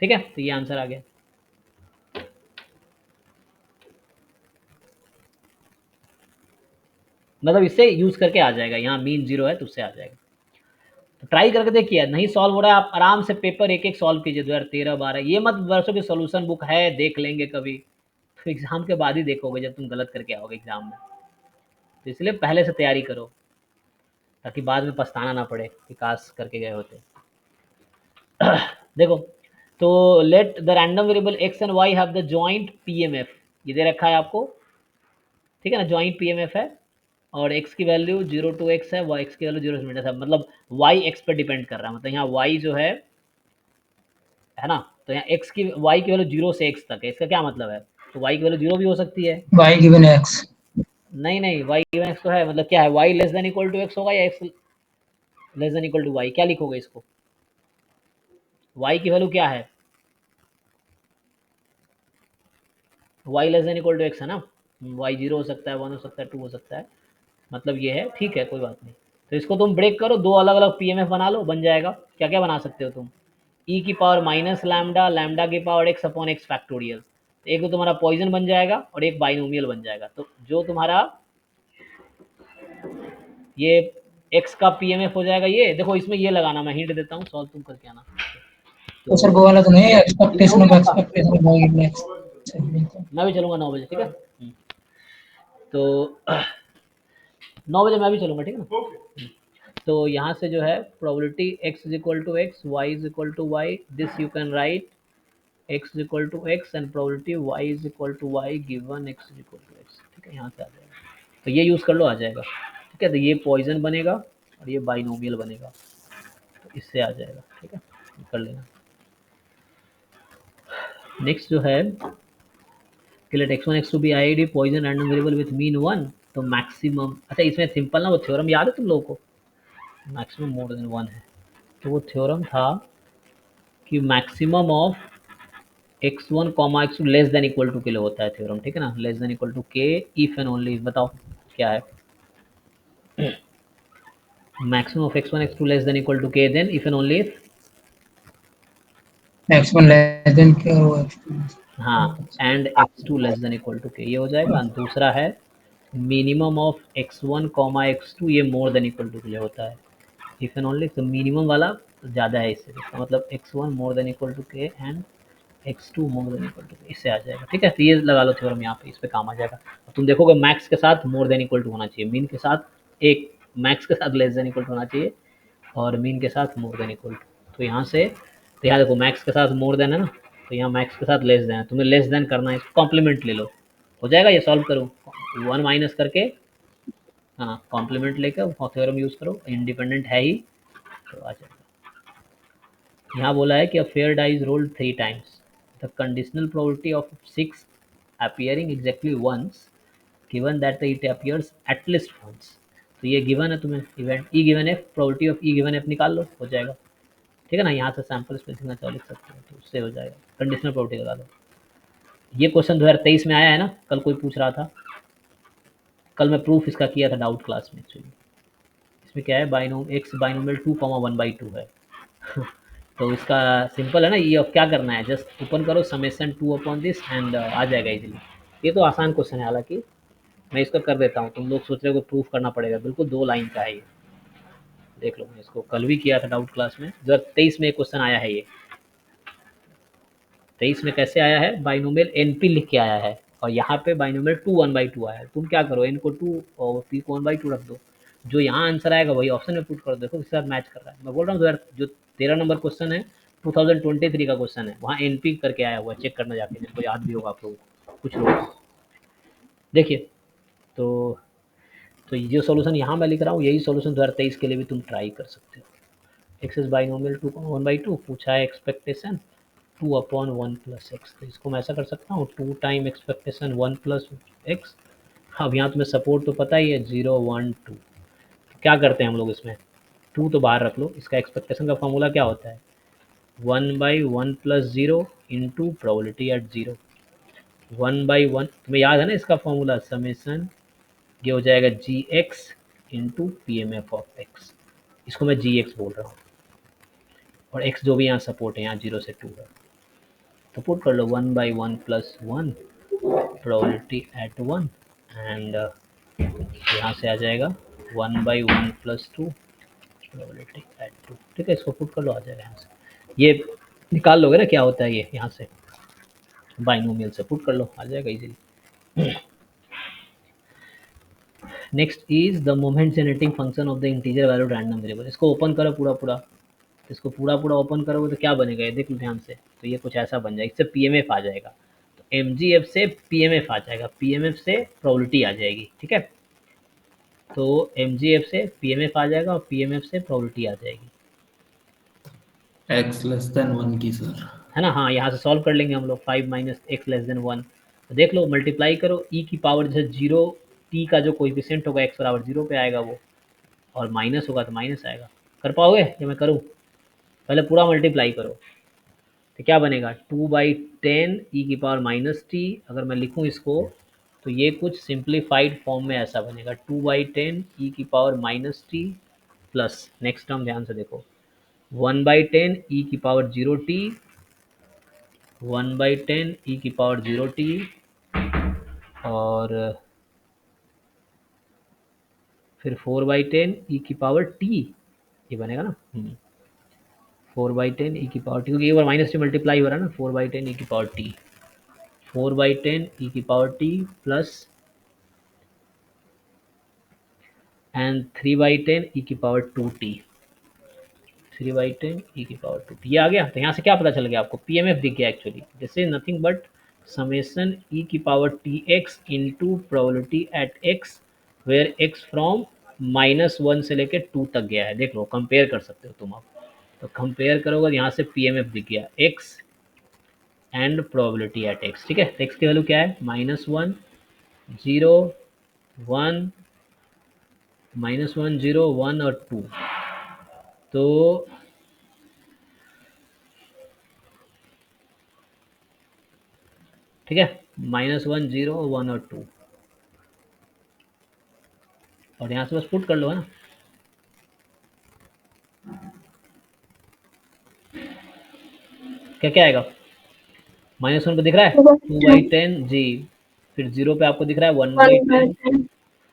A: ठीक है, तो ये आंसर आ गया। मतलब इससे यूज करके आ जाएगा, यहाँ मीन 0 है तो उससे आ जाएगा। तो ट्राई करके देखिए, नहीं सॉल्व हो रहा है आप आराम से पेपर एक एक सॉल्व कीजिए 2013-12, ये मत वर्षों की सोल्यूशन बुक है देख लेंगे कभी, तो एग्जाम के बाद ही देखोगे जब तुम गलत करके आओगे एग्जाम में। तो इसलिए पहले से तैयारी करो ताकि बाद में पछताना ना पड़े कि काश करके गए होते। देखो, तो let the random variable x and why have the joint PMF, ये दे रखा है आपको, ठीक है ना, जॉइंट पीएमएफ है, और x की वैल्यू 0 to x है, y x की वैल्यू 0 से है, मतलब y x पर डिपेंड कर रहा है, मतलब यहाँ y जो है ना, तो यहाँ x की y की वैल्यू 0 से x तक है, इसका क्या मतलब है, तो y की वैल्यू 0 भी हो सकती है।
B: y गिवन x,
A: नहीं नहीं, y गिवन x तो है, मतलब क्या है, y less than equal to x होगा या x less than equal to y, क्या लिखोगे इसको, y की वैल्यू क्या है, y less than equal to x है ना, y 0 हो सकता है, 1 हो सकता है, 2 हो सकता है, मतलब ये है, ठीक है कोई बात नहीं। तो इसको तुम ब्रेक करो, दो अलग अलग पीएमएफ बना लो, बन जाएगा। क्या क्या बना सकते हो तुम, ई की पावर माइनस लैम्डा, लैम्डा की power x upon x factorial, एक तो तुम्हारा पॉइजन बन जाएगा और एक बाइनोमियल बन जाएगा। तो जो तुम्हारा ये एक्स का पीएमएफ हो जाएगा, ये देखो इसमें ये लगाना, मैं हिंट देता हूँ, सॉल्व तुम करके आना।
B: तो सर वो वाला तो नहीं है, expectation of y given x।
A: मैं भी चलूंगा 9 बजे, ठीक है। तो 9 बजे मैं भी चलूंगा, ठीक है ना। तो यहाँ से जो है probability x is equal to x, y is equal to y, this you can write x is equal to x and probability y is equal to y given x is equal to x, ठीक है, यहाँ से आ जाएगा। तो ये use कर लो, आ जाएगा, ठीक है। तो ये पॉइजन बनेगा और ये बाइनोमियल बनेगा, तो इससे आ जाएगा, ठीक है, कर लेना। नेक्स्ट जो है कि let x1 x2 be iid Poisson random variable with mean 1, तो मैक्सिमम, अच्छा इसमें सिंपल ना वो थ्योरम याद है तुम लोगों को, मैक्सिमम मोर देन 1 है, तो वो थ्योरम था कि maximum of x1 comma x2 less than equal to के लिए होता है थ्योरम, ठीक है ना, less than equal to k if and only, बताओ क्या है, maximum of x1 x2 less than equal to k, then if and only if
B: x1 less than k और x2,
A: हाँ and x2 less than equal to k, ये हो जाएगा। दूसरा है minimum of x1 comma x2 ये मोर than equal to के लिए होता है, इफ एंड ओनली, तो मिनिमम वाला ज़्यादा है इससे, इसका मतलब x1 more than equal to k and x2 more than equal to, इससे आ जाएगा, ठीक है। तो ये लगा लो थ्योरम यहाँ पे, इस पे काम आ जाएगा। तुम देखोगे मैक्स के साथ मोर देन इक्वल टू होना चाहिए, मीन के साथ एक, मैक्स के साथ लेस देन इक्वल टू होना चाहिए और मीन के साथ मोर देन इक्वल टू। तो यहाँ से, तो यहाँ देखो मैक्स के साथ मोर देन है ना, तो यहाँ मैक्स के साथ लेस देन है, तुम्हें लेस देन करना है, इसको कॉम्प्लीमेंट ले लो, हो जाएगा। ये सॉल्व करो 1 माइनस करके, हाँ कॉम्प्लीमेंट लेकर थ्योरम यूज़ करो, इंडिपेंडेंट है ही, तो आ जाएगा। यहाँ बोला है कि a fair die is rolled 3 times, the conditional probability of 6 appearing exactly once given that it appears at least once, तो ये गिवन है तुम्हें, event E given F, probability of E given F निकाल लो, हो जाएगा, ठीक है ना। यहाँ से सैम्पल स्पेसिंग का लिख सकते हो, तो उससे हो जाएगा, कंडीशनल प्रोबेबिलिटी लगा लो। ये क्वेश्चन 2023 में आया है ना, कल कोई पूछ रहा था, कल मैं प्रूफ इसका किया था डाउट क्लास में एक्चुअली। इसमें क्या है, बाइनोम एक्स बाइनोमियल 2,1/2 है तो इसका सिंपल है ना, ये अब क्या करना है, जस्ट ओपन करो समेसन 2 अपॉन दिस एंड आ जाएगा इजीली। ये तो आसान क्वेश्चन है, हालांकि मैं इसका कर देता हूँ, तुम लोग सोच रहे हो प्रूफ करना पड़ेगा, बिल्कुल 2 लाइन का है ये, देख लो, मैं इसको कल भी किया था डाउट क्लास में, 2023 में एक क्वेश्चन आया है ये, 23 में कैसे आया है, बाइनोमियल एनपी लिख के आया है और यहाँ पे बाइनोमियल 2 1/2 आया है। तुम क्या करो, एन को 2 और पी को 1/2 रख दो, जो यहाँ आंसर आएगा वही ऑप्शन में पुट कर दो, देखो इसके साथ मैच कर रहा है। मैं बोल रहा हूँ जो 13 नंबर क्वेश्चन है 2023 का क्वेश्चन है, वहाँ एनपी करके आया हुआ है, चेक करना जाके, जिनको याद भी होगा आप लोगों को, कुछ लोग देखिए। तो ये जो सोल्यूशन यहाँ मैं लिख रहा हूँ, यही सोल्यूशन 2023 के लिए भी तुम ट्राई कर सकते हो। एक्सेस बाइनोमियल 2/1/2 पूछा है, एक्सपेक्टेशन 2 अपॉन 1 प्लस एक्स, तो इसको मैं ऐसा कर सकता हूँ 2 टाइम एक्सपेक्टेशन 1 प्लस एक्स। अब यहाँ तुम्हें सपोर्ट तो पता ही है 0 1 2, क्या करते हैं हम लोग इसमें, 2 तो बाहर रख लो, इसका एक्सपेक्टेशन का फॉर्मूला क्या होता है, 1/1 + 0 इंटू प्रोबेबिलिटी एट 0। 1/1 तुम्हें याद है ना इसका फॉर्मूला, समेसन ये हो जाएगा gx into p m f of x, इसको मैं gx बोल रहा हूँ, और x जो भी यहाँ सपोर्ट है, यहाँ 0 से 2 है, सपोर्ट कर लो, 1/1 + 1 प्रोबेबिलिटी एट 1 एंड यहाँ से आ जाएगा 1/1 + 2 प्रोबेबिलिटी एट 2। ठीक है, इसको पुट कर लो, आ जाएगा यहाँ से, ये निकाल लोगे ना क्या होता है ये, यहाँ से बाइनोमियल से पुट कर लो, आ जाएगा easily. Next is the moment generating function of the integer valued random variable. इसको ओपन करो पूरा, इसको पूरा ओपन करोगे तो क्या बनेगा, ये देख लो ध्यान से, तो ये कुछ ऐसा बन जाएगा, इससे पीएमएफ आ जाएगा, तो एमजीएफ से पीएमएफ आ जाएगा, पीएमएफ से प्रोबेबिलिटी आ जाएगी। ठीक है, तो एमजीएफ से पीएमएफ आ जाएगा और पीएमएफ से प्रोबेबिलिटी आ जाएगी,
B: x < 1 की सर,
A: है ना। हाँ, यहाँ से सॉल्व कर लेंगे हम लोग, 5 - x < 1, तो देख लो मल्टीप्लाई करो, ई की पावर जैसे 0, टी का जो कोएफिशिएंट होगा x बराबर 0 पे आएगा वो, और माइनस होगा तो माइनस आएगा। कर पाओगे या मैं करूँ, पहले पूरा मल्टीप्लाई करो, तो क्या बनेगा, 2/10 ई की पावर -t, अगर मैं लिखूँ इसको तो ये कुछ सिंप्लीफाइड फॉर्म में ऐसा बनेगा, 2/10 ई की power -t plus, next term ध्यान से देखो, 1/10 ई की पावर 0t, 1/10 ई की पावर 0t, और फिर 4/10 ई की पावर t, ये बनेगा ना, 4/10 ई की पावर टी, क्योंकि एक बार माइनस टी मल्टीप्लाई हो रहा है ना, 4/10 ई की पावर टी, 4/10 ई की पावर टी प्लस एंड 3/10 ई की पावर 2t, 3/10 ई की पावर 2t, ये आ गया। तो यहाँ से क्या पता चल गया आपको, पीएमएफ दिख गया actually, this is nothing but summation e की power t x into probability at x, where x from -1 से लेकर 2 तक गया है। देख लो, कंपेयर कर सकते हो तुम अब, तो कंपेयर करोगे तो यहाँ से पीएमएफ दिख गया, x and probability at x. ठीक है, तो एक्स की वैल्यू क्या है, -1 0 1, -1 0 1 और 2, तो ठीक है, -1 0 1 और 2, और यहाँ से बस पुट कर लो, है ना। क्या क्या आएगा, -1 पे दिख रहा है 2/10 जी, फिर 0 पे आपको दिख रहा है 1/10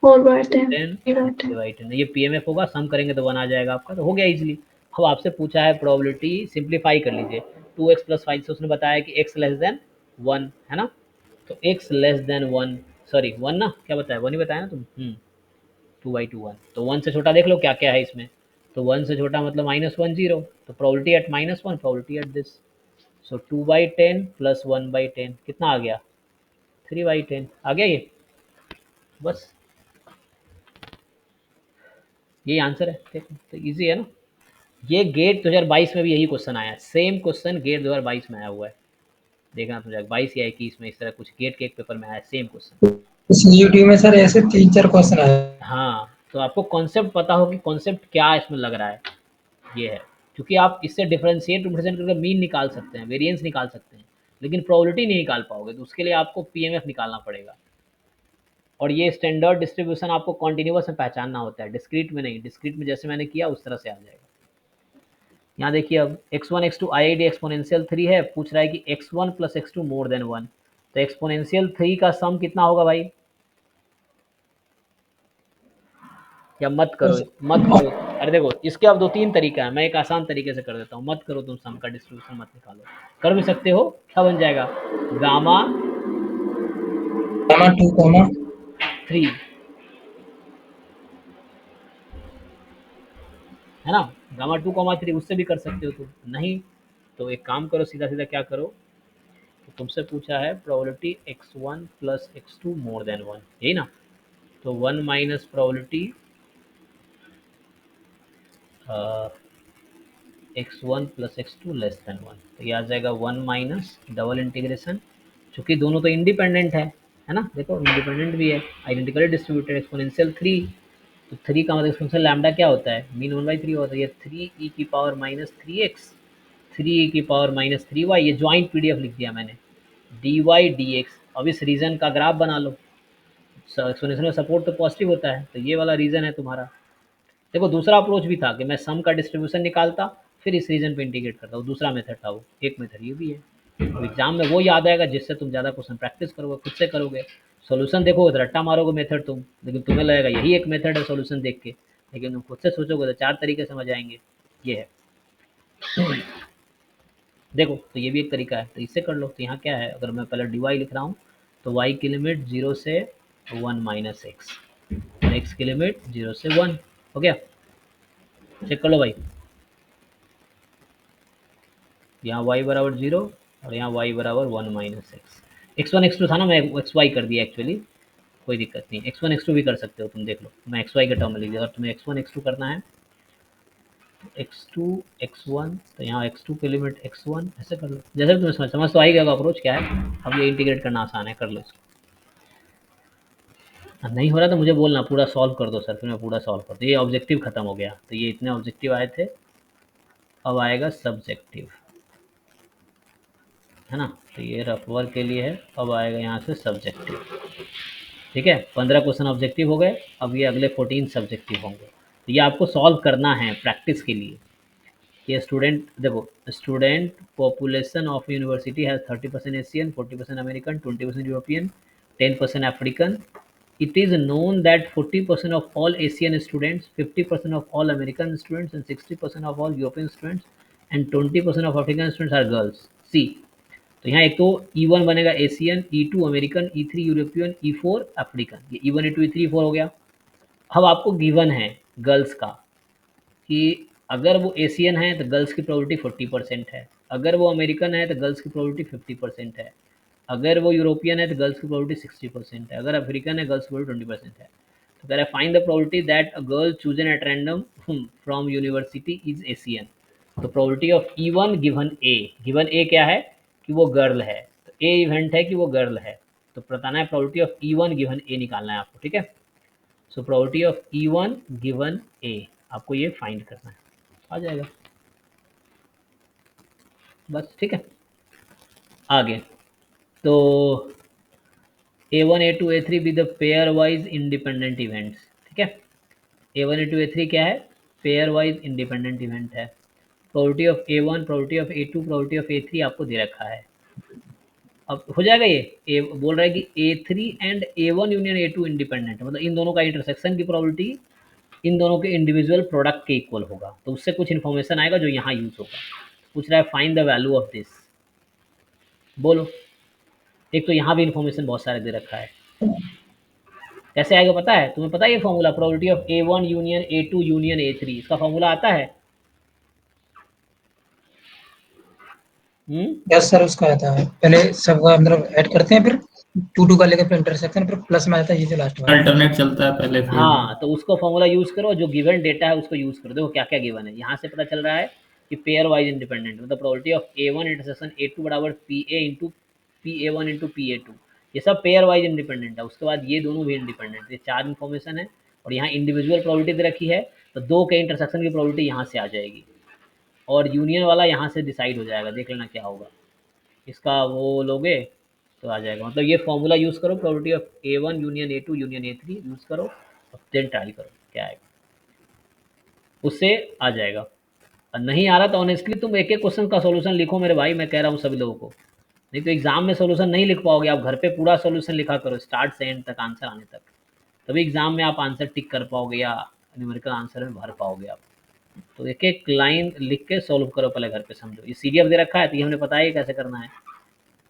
A: 10 डिवाइड, ये पीएमएफ होगा, सम करेंगे तो 1 आ जाएगा आपका, तो हो गया इजीली। अब आपसे पूछा है प्रोबेबिलिटी, सिंप्लीफाई कर लीजिए, 2x + 5 से उसने बताया कि x < 1 है ना, तो x < 1, सॉरी 1 ना, क्या बताया, 1 ही बताया ना तुम, 2/2 1, तो 1 से छोटा देख लो क्या क्या है इसमें, तो 1 से छोटा मतलब -1 0, तो probability at -1, probability at this, सो 2/10 + 1/10 कितना आ गया, 3/10 आ गया ये, बस यही आंसर है। ठीक है, तो इजी है ना। ये गेट 2022 में भी यही क्वेश्चन आया है, सेम क्वेश्चन गेट 2022 में आया हुआ है, देखना तुम, 22 या 21 में इस तरह कुछ गेट के एक पेपर में आया, सेम क्वेश्चन।
B: इस यूटी में सर ऐसे 3-4 क्वेश्चन आए।
A: हाँ, तो आपको कॉन्सेप्ट पता हो कि कॉन्सेप्ट क्या इसमें लग रहा है, ये है, क्योंकि आप इससे डिफरेंशिएट रिप्रेजेंट करके मीन निकाल सकते हैं, वेरिएंस निकाल सकते हैं, लेकिन प्रोबेबिलिटी नहीं निकाल पाओगे, तो उसके लिए आपको पीएमएफ निकालना पड़ेगा, और ये स्टैंडर्ड डिस्ट्रीब्यूशन आपको कॉन्टिन्यूअस में पहचानना होता है, डिस्क्रीट में नहीं, डिस्क्रीट में जैसे मैंने किया उस तरह से आ जाएगा। यहाँ देखिए, अब x1 x2 IID एक्सपोनेंशियल 3 है, पूछ रहा है कि x1 + x2 मोर देन 1, तो एक्सपोनेंशियल 3 का सम कितना होगा भाई, या मत करो, मत करो, अरे देखो इसके अब 2-3 तरीका है, मैं एक आसान तरीके से कर देता हूँ, मत करो तुम सम का डिस्ट्रीब्यूशन मत निकालो, कर भी सकते हो, क्या बन जाएगा, गामा
B: 2,
A: 3, है ना, गामा 2, 3 उससे भी कर सकते हो तुम, नहीं तो एक काम करो, सीधा सीधा क्या करो, तो तुमसे पूछा है probability x1 + x2 more then 1, यही ना, तो 1 माइनस प्रोबेबिलिटी x1 + x2 < 1, तो ये आ जाएगा 1 माइनस डबल इंटीग्रेशन, चूंकि दोनों तो इंडिपेंडेंट है ना, देखो इंडिपेंडेंट भी है, आइडेंटिकली डिस्ट्रीब्यूटेड, एक्सपोनेंशियल 3 तो 3 का मतलब फंक्शन लैम्डा क्या होता है, मीन 1/3 होता है। ये 3e की पावर माइनस 3x, 3e की पावर माइनस 3y, ये ज्वाइंट पीडीएफ लिख दिया मैंने, dy dx। अब इस रीजन का ग्राफ बना लो, एक्सपोनेंशियल में सपोर्ट तो पॉजिटिव होता है, तो ये वाला रीजन है तुम्हारा। देखो दूसरा अप्रोच भी था कि मैं सम का डिस्ट्रीब्यूशन निकालता फिर इस रीजन पे इंटीग्रेट करता हूँ, दूसरा मेथड था वो, एक मेथड ये भी है। तो एग्जाम में वो याद आएगा जिससे तुम ज़्यादा क्वेश्चन प्रैक्टिस करोगे, खुद से करोगे। सॉल्यूशन देखोगे तो रट्टा मारोगे मेथड तुम, लेकिन तुम्हें लगेगा यही एक मेथड है सॉल्यूशन देख के, लेकिन तुम खुद से सोचोगे तो 4 तरीके समझ आएंगे। ये है देखो, तो ये भी एक तरीका है, तो इससे कर लो। तो यहाँ क्या है, अगर मैं पहले dy लिख रहा हूँ तो y की लिमिट 0 से 1 माइनस एक्स, x की लिमिट 0 से 1 हो गया। चेक कर लो भाई, यहाँ y बराबर 0 और यहाँ y बराबर 1 माइनस एक्स। x1 x2 था ना, मैं xy कर दिया एक्चुअली, कोई दिक्कत नहीं, x1 x2 भी कर सकते हो तुम, देख लो मैं xy के टर्म में लिख दिया। अगर तुम्हें x1 x2 करना है x2 x1, तो यहाँ x2 की लिमिट x1 ऐसे कर लो, जैसे भी तुम्हें समझ तो आएगा अप्रोच क्या है। अब ये इंटीग्रेट करना आसान है, कर लो इसको। नहीं हो रहा तो मुझे बोलना, पूरा सॉल्व कर दो सर, फिर मैं पूरा सॉल्व कर दूँ। ये ऑब्जेक्टिव खत्म हो गया, तो ये इतने ऑब्जेक्टिव आए थे, अब आएगा सब्जेक्टिव, है ना। तो ये रफ वर्क के लिए है, अब आएगा यहाँ से सब्जेक्टिव। ठीक है, 15 क्वेश्चन ऑब्जेक्टिव हो गए, अब ये अगले 14 सब्जेक्टिव होंगे। तो ये आपको सॉल्व करना है प्रैक्टिस के लिए। ये स्टूडेंट देखो, student population of university has 30% Asian, 40% American, 20% European, 10% African. It is known that 40% of all Asian students, 50% of all American students, and 60% of all European students, and 20% of African students are girls. See, तो यहाँ एक तो E1 बनेगा Asian, E2 American, E3 European, E4 African. ये E1 E2 E3 E4 हो गया। अब आपको गिवन है गर्ल्स का कि अगर वो एशियन है तो गर्ल्स की प्रोबेबिलिटी 40% है, अगर वो अमेरिकन है तो गर्ल्स की प्रोबेबिलिटी 50% है, अगर वो यूरोपियन है तो गर्ल्स की प्रोबेबिलिटी 60% है, अगर अफ्रीकन है गर्ल्स की प्रोबेबिलिटी 20% है। तो कह रहा है find the probability that a girl chosen at random from university is Asian. तो probability of E1 given A, given A क्या है कि वो गर्ल है, तो ए इवेंट है कि वो गर्ल है, तो बताना है प्रोबेबिलिटी ऑफ E1 गिवन ए निकालना है आपको। ठीक है, so probability of E1 given A आपको ये फाइंड करना है, आ जाएगा बस। ठीक है, आगे तो A1 A2 A3 be the pair wise independent events. ठीक है, A1 A2 A3 क्या है, पेयर वाइज इंडिपेंडेंट इवेंट है। Probability of A1, probability of A2, probability of A3 आपको दे रखा है। अब हो जाएगा ये, ए बोल रहा है कि A3 and A1 union A2 independent, मतलब इन दोनों का इंटरसेक्शन की प्रोबेबिलिटी इन दोनों के इंडिविजुअल प्रोडक्ट के इक्वल होगा। तो उससे कुछ इन्फॉर्मेशन आएगा जो यहाँ यूज होगा। पूछ रहा है find the value of this, बोलो। एक तो यहाँ भी इन्फॉर्मेशन बहुत सारे दे रखा है, कैसे आएगा पता है तुम्हें, पता है ये formula probability of A1 union A2 union A3, इसका फॉर्मूला आता है।
B: यस सर, उसका आता है, पहले सबका मतलब ऐड करते हैं, फिर 2 का लेकर फिर इंटरसेक्शन, फिर प्लस में आता है ये जो लास्ट वाला।
D: अल्टरनेट चलता है पहले फिर।
A: हाँ, तो उसको फॉर्मूला यूज करो, जो गिवन डेटा है उसको यूज करो। देखो क्या क्या गिवन है, यहाँ से पता चल रहा है कि पेयर वाइज इंडिपेंडेंट, मतलब probability of A1 intersection A2 बराबर PA into PA1 into PA2, ये सब पेयर वाइज इंडिपेंडेंट है। उसके बाद ये दोनों भी इंडिपेंडेंट, ये 4 इन्फॉर्मेशन है। और यहाँ इंडिविजुअल प्रोबेबिलिटी दे रखी है, तो 2 के इंटरसेक्शन की प्रोबेबिलिटी यहाँ से आ जाएगी, और यूनियन वाला यहाँ से डिसाइड हो जाएगा। देख लेना क्या होगा, इसका वो लोगे तो आ जाएगा। मतलब ये फॉर्मूला यूज़ करो, probability of A1 union A2 union A3 use करो, और देन ट्राई करो क्या आएगा, उससे आ जाएगा। और नहीं आ रहा तो ऑनेस्टली तुम एक एक क्वेश्चन का सॉल्यूशन लिखो मेरे भाई, मैं कह रहा हूँ सभी लोगों को, नहीं तो एग्जाम में सॉल्यूशन नहीं लिख पाओगे। आप घर पे पूरा सॉल्यूशन लिखा करो स्टार्ट से एंड तक, आंसर आने तक, तभी एग्जाम में आप आंसर टिक कर पाओगे या न्यूमेरिकल आंसर में भर पाओगे आप। तो एक एक लाइन लिख के सॉल्व करो, पहले घर पे समझो। ये CDF दे रखा है तो ये हमने पता है कैसे करना है।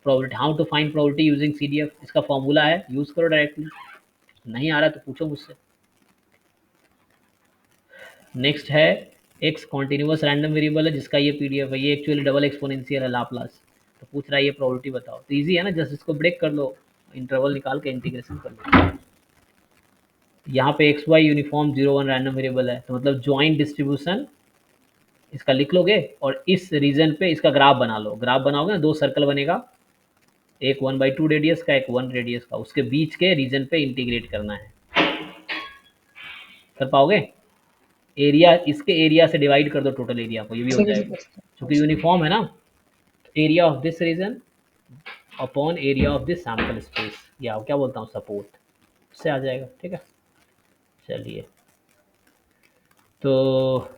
A: Probability, how to find probability using CDF, इसका फॉर्मूला है, यूज़ करो डायरेक्टली। नहीं आ रहा तो पूछो मुझसे। नेक्स्ट है एक्स कॉन्टिन्यूस रैंडम वेरिएबल है, जिसका ये PDF है, ये एक्चुअली डबल एक्सपोनेंशियल है लाप्लास। तो पूछ रहा है ये प्रोबेबिलिटी बताओ, तो ईजी है ना, जस्ट इसको ब्रेक कर लो, इंटरवल निकाल के इंटीग्रेशन कर लो। यहाँ पे XY यूनिफॉर्म 0 1 रैंडम वेरिएबल है, तो मतलब ज्वाइंट डिस्ट्रीब्यूशन इसका लिख लोगे, और इस रीजन पे इसका ग्राफ बना लो। ग्राफ बनाओगे ना, 2 सर्कल बनेगा, एक 1/2 रेडियस का, एक 1 रेडियस का, उसके बीच के रीजन पे इंटीग्रेट करना है। कर पाओगे? एरिया, इसके एरिया से डिवाइड कर दो टोटल एरिया को, ये भी हो जाएगा क्योंकि यूनिफॉर्म है ना। Area of this region upon area of this sample space, या क्या बोलता हूँ सपोर्ट, उससे आ जाएगा। ठीक है, चलिए तो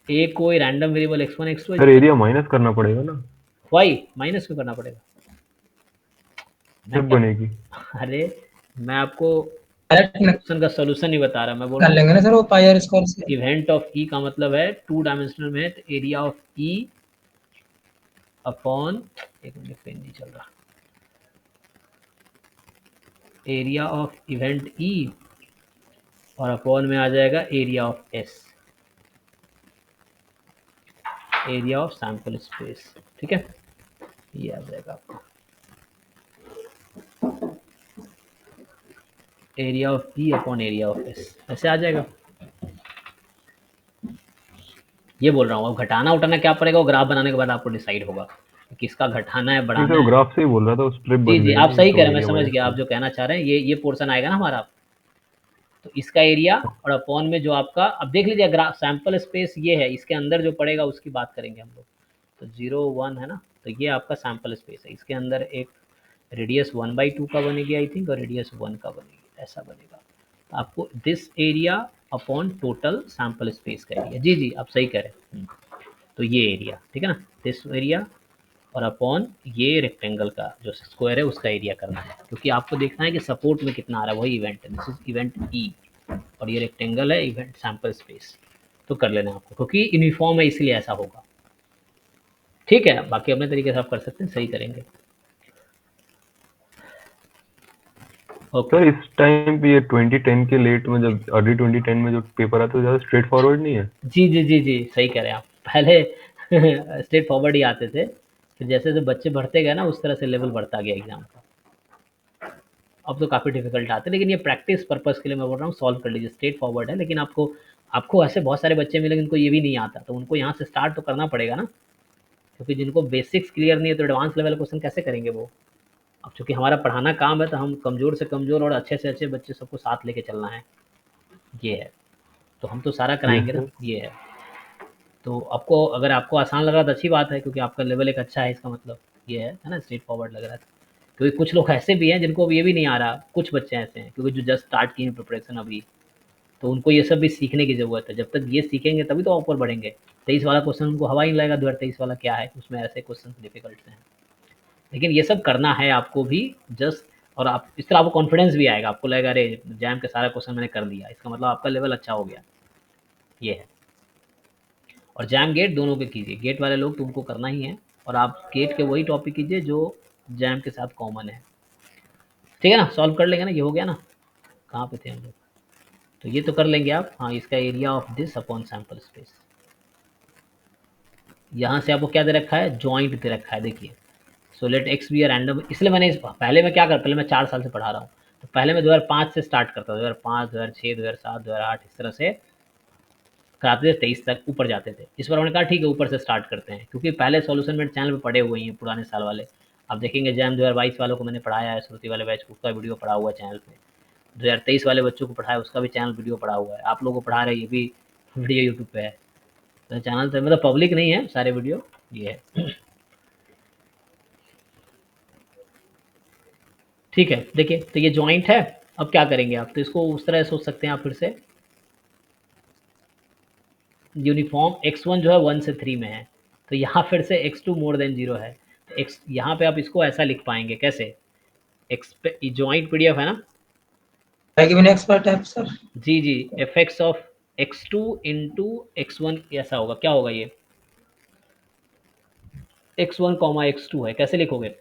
A: ए कोई random variable x1 x2
D: sir area minus करना पड़ेगा ना,
A: वाई माइनस क्यों करना पड़ेगा? मैं
D: जब
A: क्या,
D: बनेगी।
A: अरे मैं आपको
B: डायरेक्ट
A: क्वेश्चन का सोल्यूशन नहीं बता रहा, मैं बोल
B: कर
A: रहा
B: लेंगे ना सर वो पाई आर स्क्वायर से।
A: हूँ इवेंट ऑफ ई का मतलब है टू डायमेंशनल में, तो एरिया ऑफ ई अपॉन, एक मिनट पेन नहीं चल रहा, एरिया ऑफ इवेंट ई और अपॉन में आ जाएगा area of S, area of sample space. ठीक है, ये आ जाएगा आपका area of E upon area of S, ऐसे आ जाएगा। ये बोल रहा हूँ, अब घटाना उठाना क्या पड़ेगा वो ग्राफ बनाने के बाद आपको डिसाइड होगा कि किसका घटाना है
D: नहीं
A: बढ़ाना
D: सर, वो
A: है।
D: ग्राफ से ही बोल रहा था, स्ट्रिप
A: जी
D: बन
A: जी, आप
D: जाएगी
A: सही कह
D: तो
A: रहे हैं, मैं
D: एरिया
A: समझ
D: माइनस
A: गया आप
D: कर।
A: जो कहना चाह रहे हैं। ये पोर्शन आएगा ना हमारा, तो इसका एरिया और अपॉन में जो आपका, अब देख लीजिए ग्राफ सैंपल स्पेस ये है, इसके अंदर जो पड़ेगा उसकी बात करेंगे हम लोग। तो 0 1 है ना, तो ये आपका सैंपल स्पेस है, इसके अंदर एक रेडियस 1/2 का बनेगी आई थिंक, और रेडियस 1 का बनेगी, ऐसा बनेगा। तो आपको this area upon total sample space का एरिया, जी जी आप सही कह रहे हैं। तो ये एरिया ठीक है ना, दिस एरिया और अपॉन ये रेक्टेंगल का जो स्क्वायर है उसका एरिया करना है, क्योंकि आपको देखना है कि सपोर्ट में कितना आ रहा है, वही इवेंट है, दिस इज इवेंट ई और ये रेक्टेंगल है इवेंट सैंपल स्पेस। तो कर लेना आपको, क्योंकि यूनिफॉर्म है इसलिए ऐसा होगा। ठीक है, बाकी अपने तरीके से आप कर सकते हैं, सही करेंगे। ओके,
D: सर इस टाइम पे ये 2010 के लेट में, जब अर्ली 2010 में जो पेपर आता है ज़्यादा स्ट्रेट फॉरवर्ड नहीं है।
A: जी जी जी जी सही कह रहे हैं आप, पहले स्ट्रेट फॉरवर्ड ही आते थे, फिर जैसे जैसे बच्चे बढ़ते गए ना उस तरह से लेवल बढ़ता गया एग्जाम का। अब तो काफ़ी डिफिकल्ट आते हैं, लेकिन ये प्रैक्टिस पर्पस के लिए मैं बोल रहा हूँ, सॉल्व कर लीजिए, स्ट्रेट फॉरवर्ड है। लेकिन आपको आपको ऐसे बहुत सारे बच्चे मिलेंगे जिनको ये भी नहीं आता, तो उनको यहाँ से स्टार्ट तो करना पड़ेगा ना, क्योंकि जिनको बेसिक्स क्लियर नहीं है तो एडवांस लेवल क्वेश्चन कैसे करेंगे वो। अब चूंकि हमारा पढ़ाना काम है, तो हम कमज़ोर से कमज़ोर और अच्छे से अच्छे बच्चे सबको साथ लेके चलना है, ये है। तो हम तो सारा
D: यस
A: कराएंगे ना,
D: सर।
A: ये है। तो आपको अगर आपको आसान लग रहा तो अच्छी बात है, क्योंकि आपका लेवल एक अच्छा है, इसका मतलब ये है ना, स्ट्रेट फॉरवर्ड लग रहा है। क्योंकि कुछ लोग ऐसे भी हैं जिनको ये भी नहीं आ रहा, कुछ बच्चे ऐसे हैं क्योंकि जो जस्ट स्टार्ट किए हैं प्रिपरेशन अभी, तो उनको ये सब भी सीखने की ज़रूरत है। जब तक ये सीखेंगे तभी तो ऊपर बढ़ेंगे। 23 वाला क्वेश्चन उनको हवा ही नहीं लगेगा, 2023 वाला क्या है, उसमें ऐसे क्वेश्चन डिफिकल्ट हैं। लेकिन ये सब करना है आपको भी, जस्ट, और आप इस तरह आपको कॉन्फिडेंस भी आएगा, आपको लगेगा अरे जैम के सारा क्वेश्चन मैंने कर दिया, इसका मतलब आपका लेवल अच्छा हो गया, ये है। और जैम गेट दोनों पे कीजिए, गेट वाले लोग तो उनको करना ही है, और आप गेट के वही टॉपिक कीजिए जो जैम के साथ कॉमन है। ठीक है ना, सॉल्व कर लेंगे ना, ये हो गया ना, कहाँ पे थे हम लोग? तो ये तो कर लेंगे आप, हाँ, इसका area of this upon sample space. यहाँ से आपको क्या दे रखा है, जॉइंट दे रखा है, देखिए। So let x be random, इसलिए मैंने पहले मैं क्या कर, पहले मैं 4 साल से पढ़ा रहा हूँ, तो पहले मैं 2005 से स्टार्ट करता, 2005 2006 2007 2008 इस तरह से कराते थे, 23 तक ऊपर जाते थे। इस बार उन्होंने कहा ठीक है ऊपर से स्टार्ट करते हैं, क्योंकि पहले सॉल्यूशन मेरे चैनल पे पड़े हुए हैं पुराने साल वाले। आप देखेंगे जैम 2022 वालों को मैंने पढ़ाया है, श्रुति वाले बैच को, उसका वीडियो पड़ा हुआ है चैनल पे। 2023 वाले बच्चों को पढ़ाया, उसका भी चैनल वीडियो पड़ा हुआ है। आप लोगों को पढ़ा रहे, ये भी वीडियो यूट्यूब पे है। तो चैनल पे मतलब पब्लिक नहीं है सारे वीडियो, ये है। ठीक है, देखिए तो ये जॉइंट है। अब क्या करेंगे आप, तो इसको उस तरह सोच सकते हैं आप फिर से, यूनिफॉर्म x1 जो है 1 से 3 में है, तो यहाँ फिर से x2 मोर देन 0 है, तो x यहाँ पे आप इसको ऐसा लिख पाएंगे कैसे, एक्स जॉइंट पीडीएफ है ना,
B: गिवन एक्सपर्ट है सर।
A: जी जी, f x of x2 into x1 ऐसा होगा, क्या होगा ये, x1 कॉमा x2 है, कैसे लिखोगे?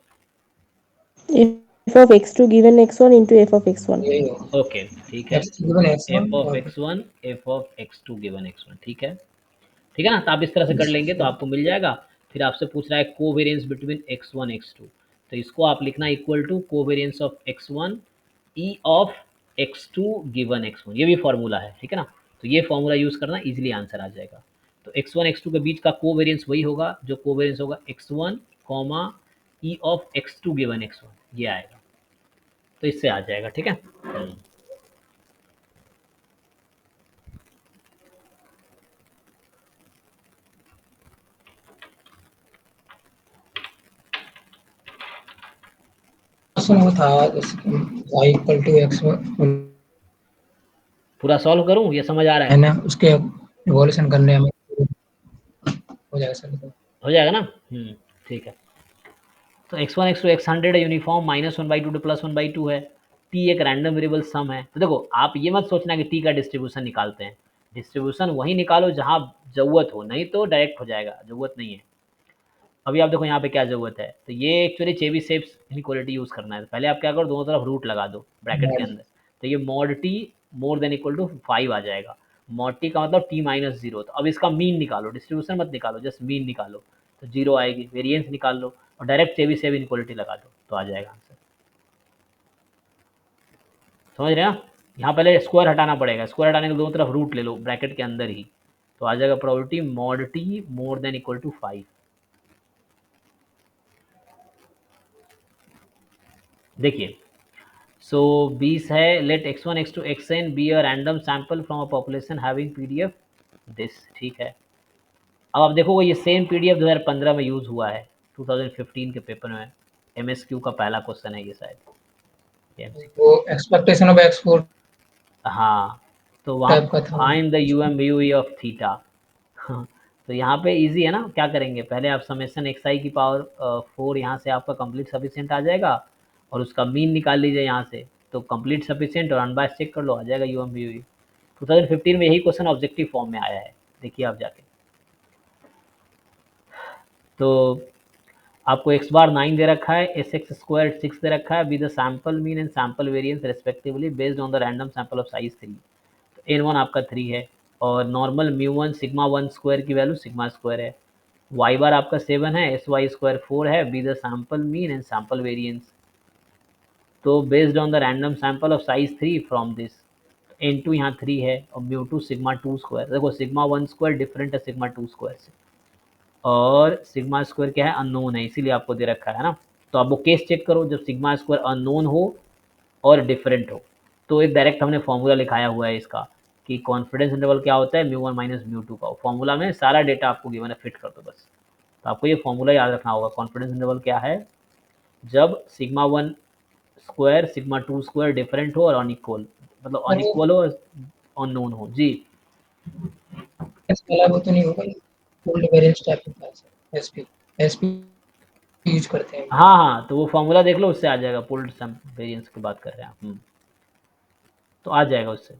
E: f of x2 given x1 into f of x1.
B: यही होगा
A: ओके ठीक है,
B: x given x1
A: F of
B: और
A: x1 F of x2 given x1, ठीक है। ठीक है ना, तो आप इस तरह से कर लेंगे तो आपको मिल जाएगा। फिर आपसे पूछ रहा है कोवेरियंस बिटवीन x1 x2, तो इसको आप लिखना equal to covariance of x1 E of x2 given x1, ये भी फॉर्मूला है, ठीक है ना। तो ये फॉर्मूला यूज़ करना, इजीली आंसर आ जाएगा। तो x1 x2 के बीच का कोवेरियंस वही होगा जो कोवेरियंस होगा x1 comma E of x2 given x1, ये आएगा। तो इससे आ जाएगा, ठीक है।
B: क्वेश्चन वो था y इक्वल टू एक्स
A: पूरा सॉल्व करूं, ये समझ आ रहा
B: है
A: है?
B: ना, उसके इवोल्यूशन करने में हो जाएगा सर।
A: हो जाएगा ना? ठीक है। तो x1 x2 x100 है यूनिफॉर्म, -1/2 प्लस 1/2 है। t एक रैंडम वेरिएबल सम है। तो देखो आप ये मत सोचना कि t का डिस्ट्रीब्यूशन निकालते हैं, डिस्ट्रीब्यूशन वही निकालो जहां जरूरत हो, नहीं तो डायरेक्ट हो जाएगा, जरूरत नहीं है। अभी आप देखो यहाँ पे क्या जरूरत है, तो ये एक्चुअली चेबीशेव्स इनइक्वालिटी यूज करना है। तो पहले आप क्या करो, दोनों तरफ रूट लगा दो ब्रैकेट के अंदर, तो ये mod t more than equal to 5 आ जाएगा। mod t का मतलब t-0। तो अब इसका मीन निकालो, डिस्ट्रीब्यूशन मत निकालो, जस्ट मीन निकालो, तो 0 आएगी। वेरिएंस निकाल लो और डायरेक्ट चेबीशेव इनइक्वालिटी लगा दो, तो आ जाएगा आंसर। समझ रहे हैं ना? यहाँ पहले स्क्वायर हटाना पड़ेगा, स्क्वायर हटाने के दोनों तरफ रूट ले लो ब्रैकेट के अंदर ही, तो आ जाएगा probability mod t more than equal to 5। देखिए, सो 20 है, let x1 x2 xn be a random sample from a population having PDF this. ठीक है, अब आप देखो ये सेम पीडीएफ 2015 में यूज हुआ है, 2015 के पेपर में एमएसक्यू का पहला क्वेश्चन है ये शायद।
B: वो एक्सपेक्टेशन ऑफ एक्स4
A: हाँ, तो वहाँ
B: टाइप का था।
A: Find the UMVUE of theta. तो यहाँ पे इजी है ना, क्या करेंगे, पहले आप समेशन xi की पावर 4 यहाँ से आपका कंप्लीट सफिशिएंट आ जाएगा और उसका मीन निकाल लीजिए यहाँ से, तो कंप्लीट सफिशिएंट और अनबायस चेक कर लो, आ जाएगा UMVUE। 2015 में यही क्वेश्चन ऑब्जेक्टिव फॉर्म में आया है, देखिए आप जाके। तो आपको x बार 9 दे रखा है, sx स्क्वायर 6 दे रखा है, be the sample mean and sample variance respectively based on the random sample of size 3। तो n1 आपका 3 है और नॉर्मल μ1 सिग्मा 1 स्क्वायर की वैल्यू सिग्मा स्क्वायर है, y बार आपका 7 है, sy स्क्वायर 4 है, be the sample mean and sample variance. तो based on the random sample of size 3 from this, n2 यहाँ 3 है और μ2 सिग्मा 2 स्क्वायर। देखो सिग्मा 1 स्क्वायर डिफरेंट है सिग्मा 2 स्क्वायर से, और सिग्मा स्क्वायर क्या है, अननोन है, इसीलिए आपको दे रखा है ना। तो आप वो केस चेक करो जब सिग्मा स्क्वायर अननोन हो और डिफरेंट हो, तो एक डायरेक्ट हमने फॉर्मूला लिखाया हुआ है इसका कि कॉन्फिडेंस इंटरवल क्या होता है, μ1 माइनस μ2 का। फॉर्मूला में सारा डेटा आपको गिवन है, फिट कर दो बस। तो आपको ये फॉर्मूला याद रखना होगा, कॉन्फिडेंस इंटरवल क्या है, जब sigma 1 square sigma 2 square different हो और अनइक्वल, मतलब अनइक्वल हो अननोन हो। जी
B: इसके अलावा वो तो नहीं होगा, फुल वेरिएंस टाइप का एसपी यूज करते हैं।
A: हाँ हाँ, तो वो फॉर्मूला देख लो, उससे आ जाएगा। पुल्ड सम वेरिएंस की बात कर रहे हैं आप, तो आ जाएगा उससे।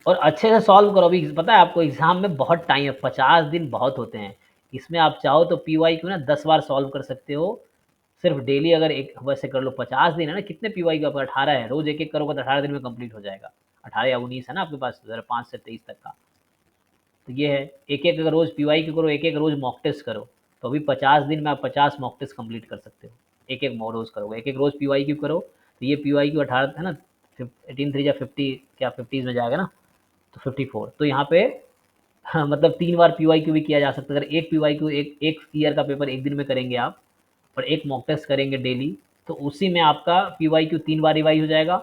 A: और अच्छे से सॉल्व करो। अभी पता है आपको एग्जाम में बहुत टाइम है, 50 दिन बहुत होते हैं। इसमें आप चाहो तो PYQ ना 10 बार सॉल्व कर सकते हो, सिर्फ डेली अगर एक वैसे कर लो। 50 दिन है ना, कितने PYQ आपका 18 है, रोज एक एक करोगे तो 18 दिन में कंप्लीट हो जाएगा। 18 या 19 है ना आपके पास, 5 से 23 तक का। तो ये है, एक एक अगर रोज PYQ करो, एक एक रोज मॉक टेस्ट करो, तो अभी 50 दिन में आप 50 मॉक टेस्ट कंप्लीट कर सकते हो। एक एक रोज करोगे, एक एक रोज PYQ करो, तो ये PYQ 18 है ना, 18 3 या 50 क्या 50 में जाएगा ना, तो 54। तो यहाँ पे हाँ, मतलब 3 बार PYQ भी किया जा सकता है। अगर एक PYQ एक ईयर का पेपर एक दिन में करेंगे आप और एक मॉक टेस्ट करेंगे डेली, तो उसी में आपका PYQ 3 बार रिवाइज हो जाएगा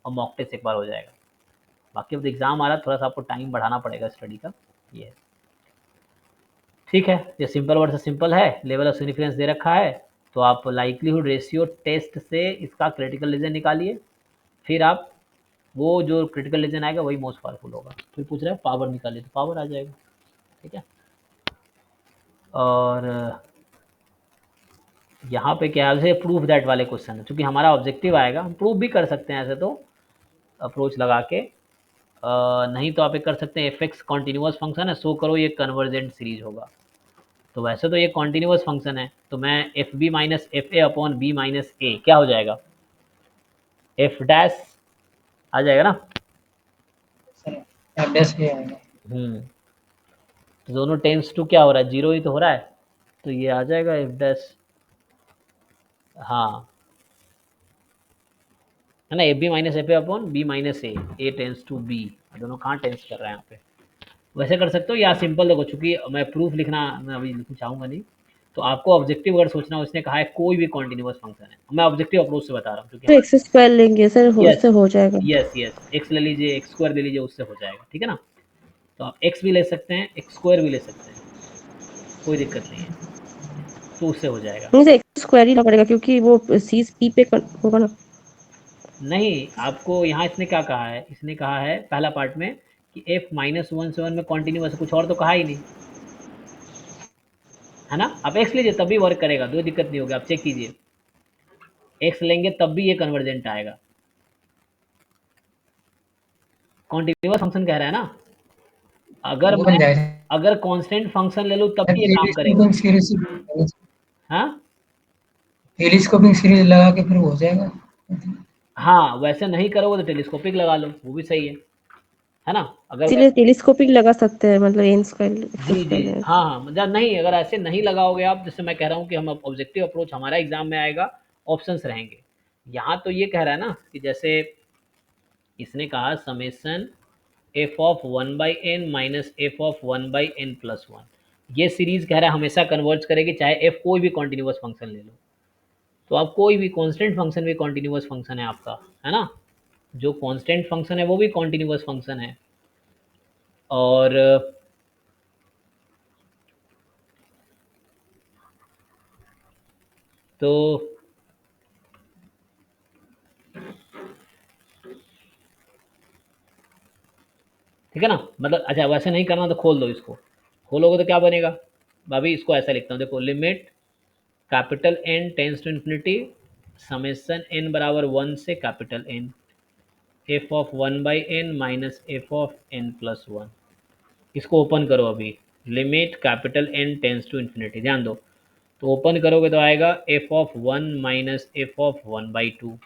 A: और मॉक टेस्ट एक बार हो जाएगा। बाकी अब एग्जाम आ रहा है, थोड़ा सा आपको टाइम बढ़ाना पड़ेगा स्टडी का, ये है। ठीक है, ये सिंपल वर्ड से सिंपल है, लेवल ऑफ सिग्निफिकेंस दे रखा है, तो आप लाइक्लीहुड रेशियो टेस्ट से इसका क्रिटिकल रीजन निकालिए, फिर आप वो जो क्रिटिकल रीजन आएगा वही मोस्ट पावरफुल होगा। फिर पूछ रहा है पावर निकालिए, तो पावर आ जाएगा। ठीक है, और यहाँ पे क्या है, प्रूफ दैट वाले क्वेश्चन है, चूँकि हमारा ऑब्जेक्टिव आएगा, हम प्रूफ भी कर सकते हैं ऐसे तो अप्रोच लगा के, नहीं तो आप एक कर सकते हैं fx कॉन्टिन्यूस फंक्शन है, सो करो ये कन्वर्जेंट सीरीज होगा। तो वैसे तो ये कॉन्टिन्यूस फंक्शन है, तो मैं fb minus fa upon b minus a क्या हो जाएगा, f डैश आ जाएगा ना।
B: डैश ये आएगा।
A: तो दोनों टेंस टू क्या हो रहा है, 0 ही तो हो रहा है, तो ये आ जाएगा f डैश, हाँ है ना, fb minus fa upon b minus a tends to b, दोनों कहाँ टेंस कर रहे हैं यहाँ पे। वैसे कर सकते हो या सिंपल देखो, चूंकि मैं प्रूफ लिखना मैं अभी लिखना चाहूँगा नहीं, तो आपको ऑब्जेक्टिव अगर सोचना हो, उसने कहा है कोई भी कॉन्टिन्यूस फंक्शन है, मैं ऑब्जेक्टिव अप्रोच से बता रहा हूँ
E: तो
A: क्योंकि
E: एक्स स्क्वायर लेंगे सर, उससे हो जाएगा।
A: यस एक्स ले लीजिए, एक्स स्क्वायर ले लीजिए, उससे हो जाएगा। ठीक है ना, तो आप एक्स भी ले सकते हैं, एक्स स्क्वायर भी ले सकते हैं, कोई दिक्कत नहीं है, तो उससे हो जाएगा।
E: मीन्स एक्स स्क्वायर ही ना पड़ेगा क्योंकि वो सी पी पे होगा ना।
A: नहीं, आपको यहाँ इसने क्या कहा है, इसने कहा है पहला पार्ट में कि f -1 में कॉन्टिन्यूस है, कुछ और तो कहा ही नहीं, है ना। आप x लीजिए तब भी वर्क करेगा, कोई दिक्कत नहीं होगी, आप चेक कीजिए, x लेंगे तब भी ये कन्वर्जेंट आएगा, कॉन्टिन्यूस फंक्शन कह रहा है ना। अगर
B: वो
A: मैं
B: बन जाएगा
A: अगर कांस्टेंट फंक्शन ले लूँ तब भी ये काम करेगा।
B: टेलीस्कोपिंग सीरीज
A: हाँ
B: टेलीस्कोपिंग सीरीज लगा के फिर हो जाएगा।
A: हाँ, वैसे नहीं करोगे तो टेलीस्कोपिक लगा लो, वो भी सही है ना। अगर
E: इसीलिए टेलीस्कोपिक लगा सकते हैं, मतलब एन स्क्वायर
A: जी जी,
E: स्क्वायर।
A: हाँ हाँ, मतलब नहीं, अगर ऐसे नहीं लगाओगे आप, जैसे मैं कह रहा हूँ कि हम ऑब्जेक्टिव अप्रोच हमारा एग्जाम में आएगा, ऑप्शंस रहेंगे। यहाँ तो ये कह रहा है ना कि जैसे इसने कहा summation F of 1/n minus f of 1/n plus 1, ये सीरीज कह रहा है हमेशा कन्वर्ज करेगी, चाहे एफ कोई भी कॉन्टिन्यूस फंक्शन ले लो। तो आप कोई भी कांस्टेंट फंक्शन भी कॉन्टिन्यूस फंक्शन है आपका, है ना। जो कांस्टेंट फंक्शन है वो भी कॉन्टिन्यूस फंक्शन है। और तो ठीक है ना, मतलब अच्छा वैसे नहीं करना तो खोल दो इसको, खोलोगे तो क्या बनेगा, भाभी इसको ऐसा लिखता हूँ, देखो limit capital N tends to infinity summation n बराबर 1 से capital N f of 1/n minus f of n plus 1, इसको ओपन करो अभी, limit capital N tends to infinity, ध्यान दो, तो ओपन करोगे तो आएगा f of 1 minus f of 1/2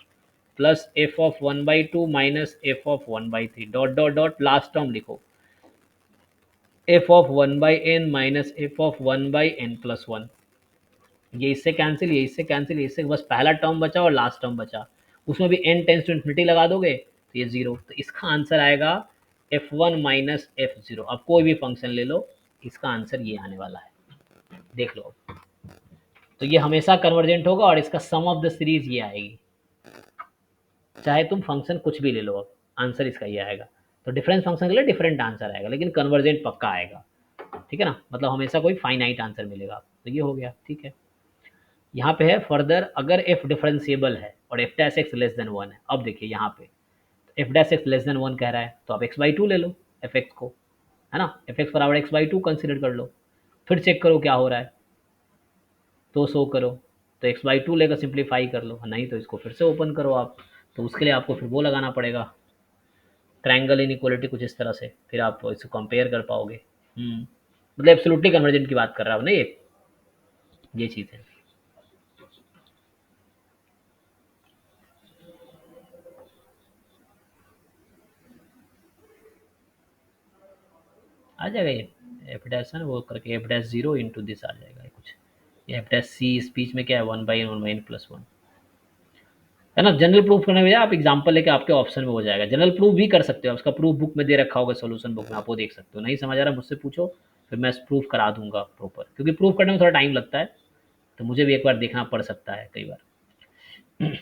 A: plus f of 1/2 minus f of 1/3 dot dot dot last term लिखो, f of 1/n minus f of 1/n plus 1, ये इससे cancel, ये इससे कैंसिल, ये इससे, बस पहला टर्म बचा और लास्ट टर्म बचा, उसमें भी n टेंस टू इन्फिनिटी लगा दोगे तो ये जीरो, तो इसका आंसर आएगा f1 माइनस f0। अब कोई भी फंक्शन ले लो, इसका आंसर ये आने वाला है, देख लो। तो ये हमेशा कन्वर्जेंट होगा और इसका सम ऑफ द सीरीज ये आएगी, चाहे तुम फंक्शन कुछ भी ले लो, अब आंसर इसका ये आएगा। तो डिफरेंस फंक्शन के लिए डिफरेंट आंसर आएगा, लेकिन कन्वर्जेंट पक्का आएगा, ठीक है ना, मतलब हमेशा कोई फाइनाइट आंसर मिलेगा। तो ये हो गया, ठीक है। यहाँ पे है फर्दर, अगर एफ डिफरेंशिएबल है और F dash x less than 1 है, अब देखिए यहाँ पे F dash x less than 1 कह रहा है, तो आप x/2 ले लो एफ एक्स को, है ना, एफ एक्स बराबर x/2 कंसिडर कर लो, फिर चेक करो क्या हो रहा है, तो शो करो, तो x/2 लेकर सिंप्लीफाई कर लो, नहीं तो इसको फिर से ओपन करो आप, तो उसके लिए आपको फिर वो लगाना पड़ेगा, ट्रायंगल इनइक्वालिटी कुछ इस तरह से, फिर आप इसको कंपेयर कर पाओगे। मतलब एब्सोल्युटली कन्वर्जेंट की बात कर रहा हूँ ना, ये चीज़ है। आ जाएगा ये एफ डैश है ना, वो करके f dash zero into this आ जाएगा कुछ, ये एफ डैश सी इस बीच में क्या है 1/n प्लस 1, है ना। जनरल प्रूफ करने में आप एग्जांपल लेके आपके ऑप्शन में हो जाएगा, जनरल प्रूफ भी कर सकते हो, उसका प्रूफ बुक में दे रखा होगा, सोल्यूशन बुक में आप वो देख सकते हो, नहीं समझ आ रहा मुझसे पूछो, फिर मैं प्रूफ करा दूंगा प्रॉपर, क्योंकि प्रूफ करने में थोड़ा टाइम लगता है, तो मुझे भी एक बार देखना पड़ सकता है कई बार।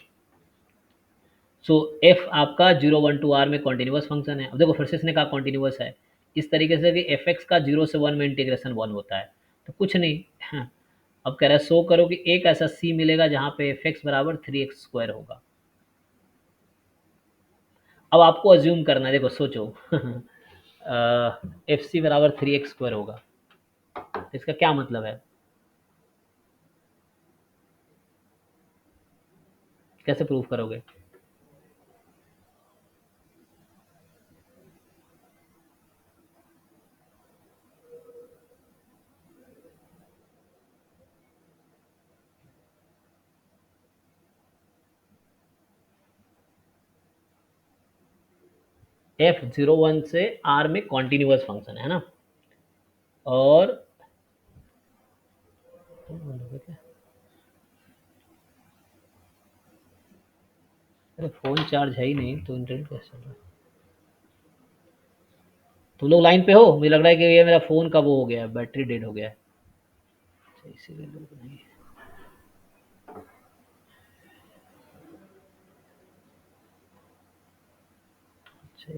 A: सो एफ आपका 0 1 to r में कॉन्टिन्यूस फंक्शन है, अब देखो फिर से इसने कहा कॉन्टिन्यूस है, इस तरीके से कि एफ एक्स का 0 से 1 में इंटीग्रेशन 1 होता है, तो कुछ नहीं। हाँ, अब कह रहा है शो करो कि एक ऐसा सी मिलेगा जहाँ पे एफ एक्स बराबर 3x² होगा। अब आपको अज्यूम करना है, देखो सोचो एफ सी बराबर 3x² होगा, तो इसका क्या मतलब है, कैसे प्रूव करोगे। एफ 0 1 से आर में कॉन्टिन्यूस फंक्शन है ना, और अरे फोन चार्ज है ही नहीं तो इंटरनेट कैसे चल रहा है। तुम लोग लाइन पे हो, मुझे लग रहा है कि ये मेरा फोन का वो हो गया है, बैटरी डेड हो गया है, अच्छा, इसीलिए लोग नहीं है। अच्छा,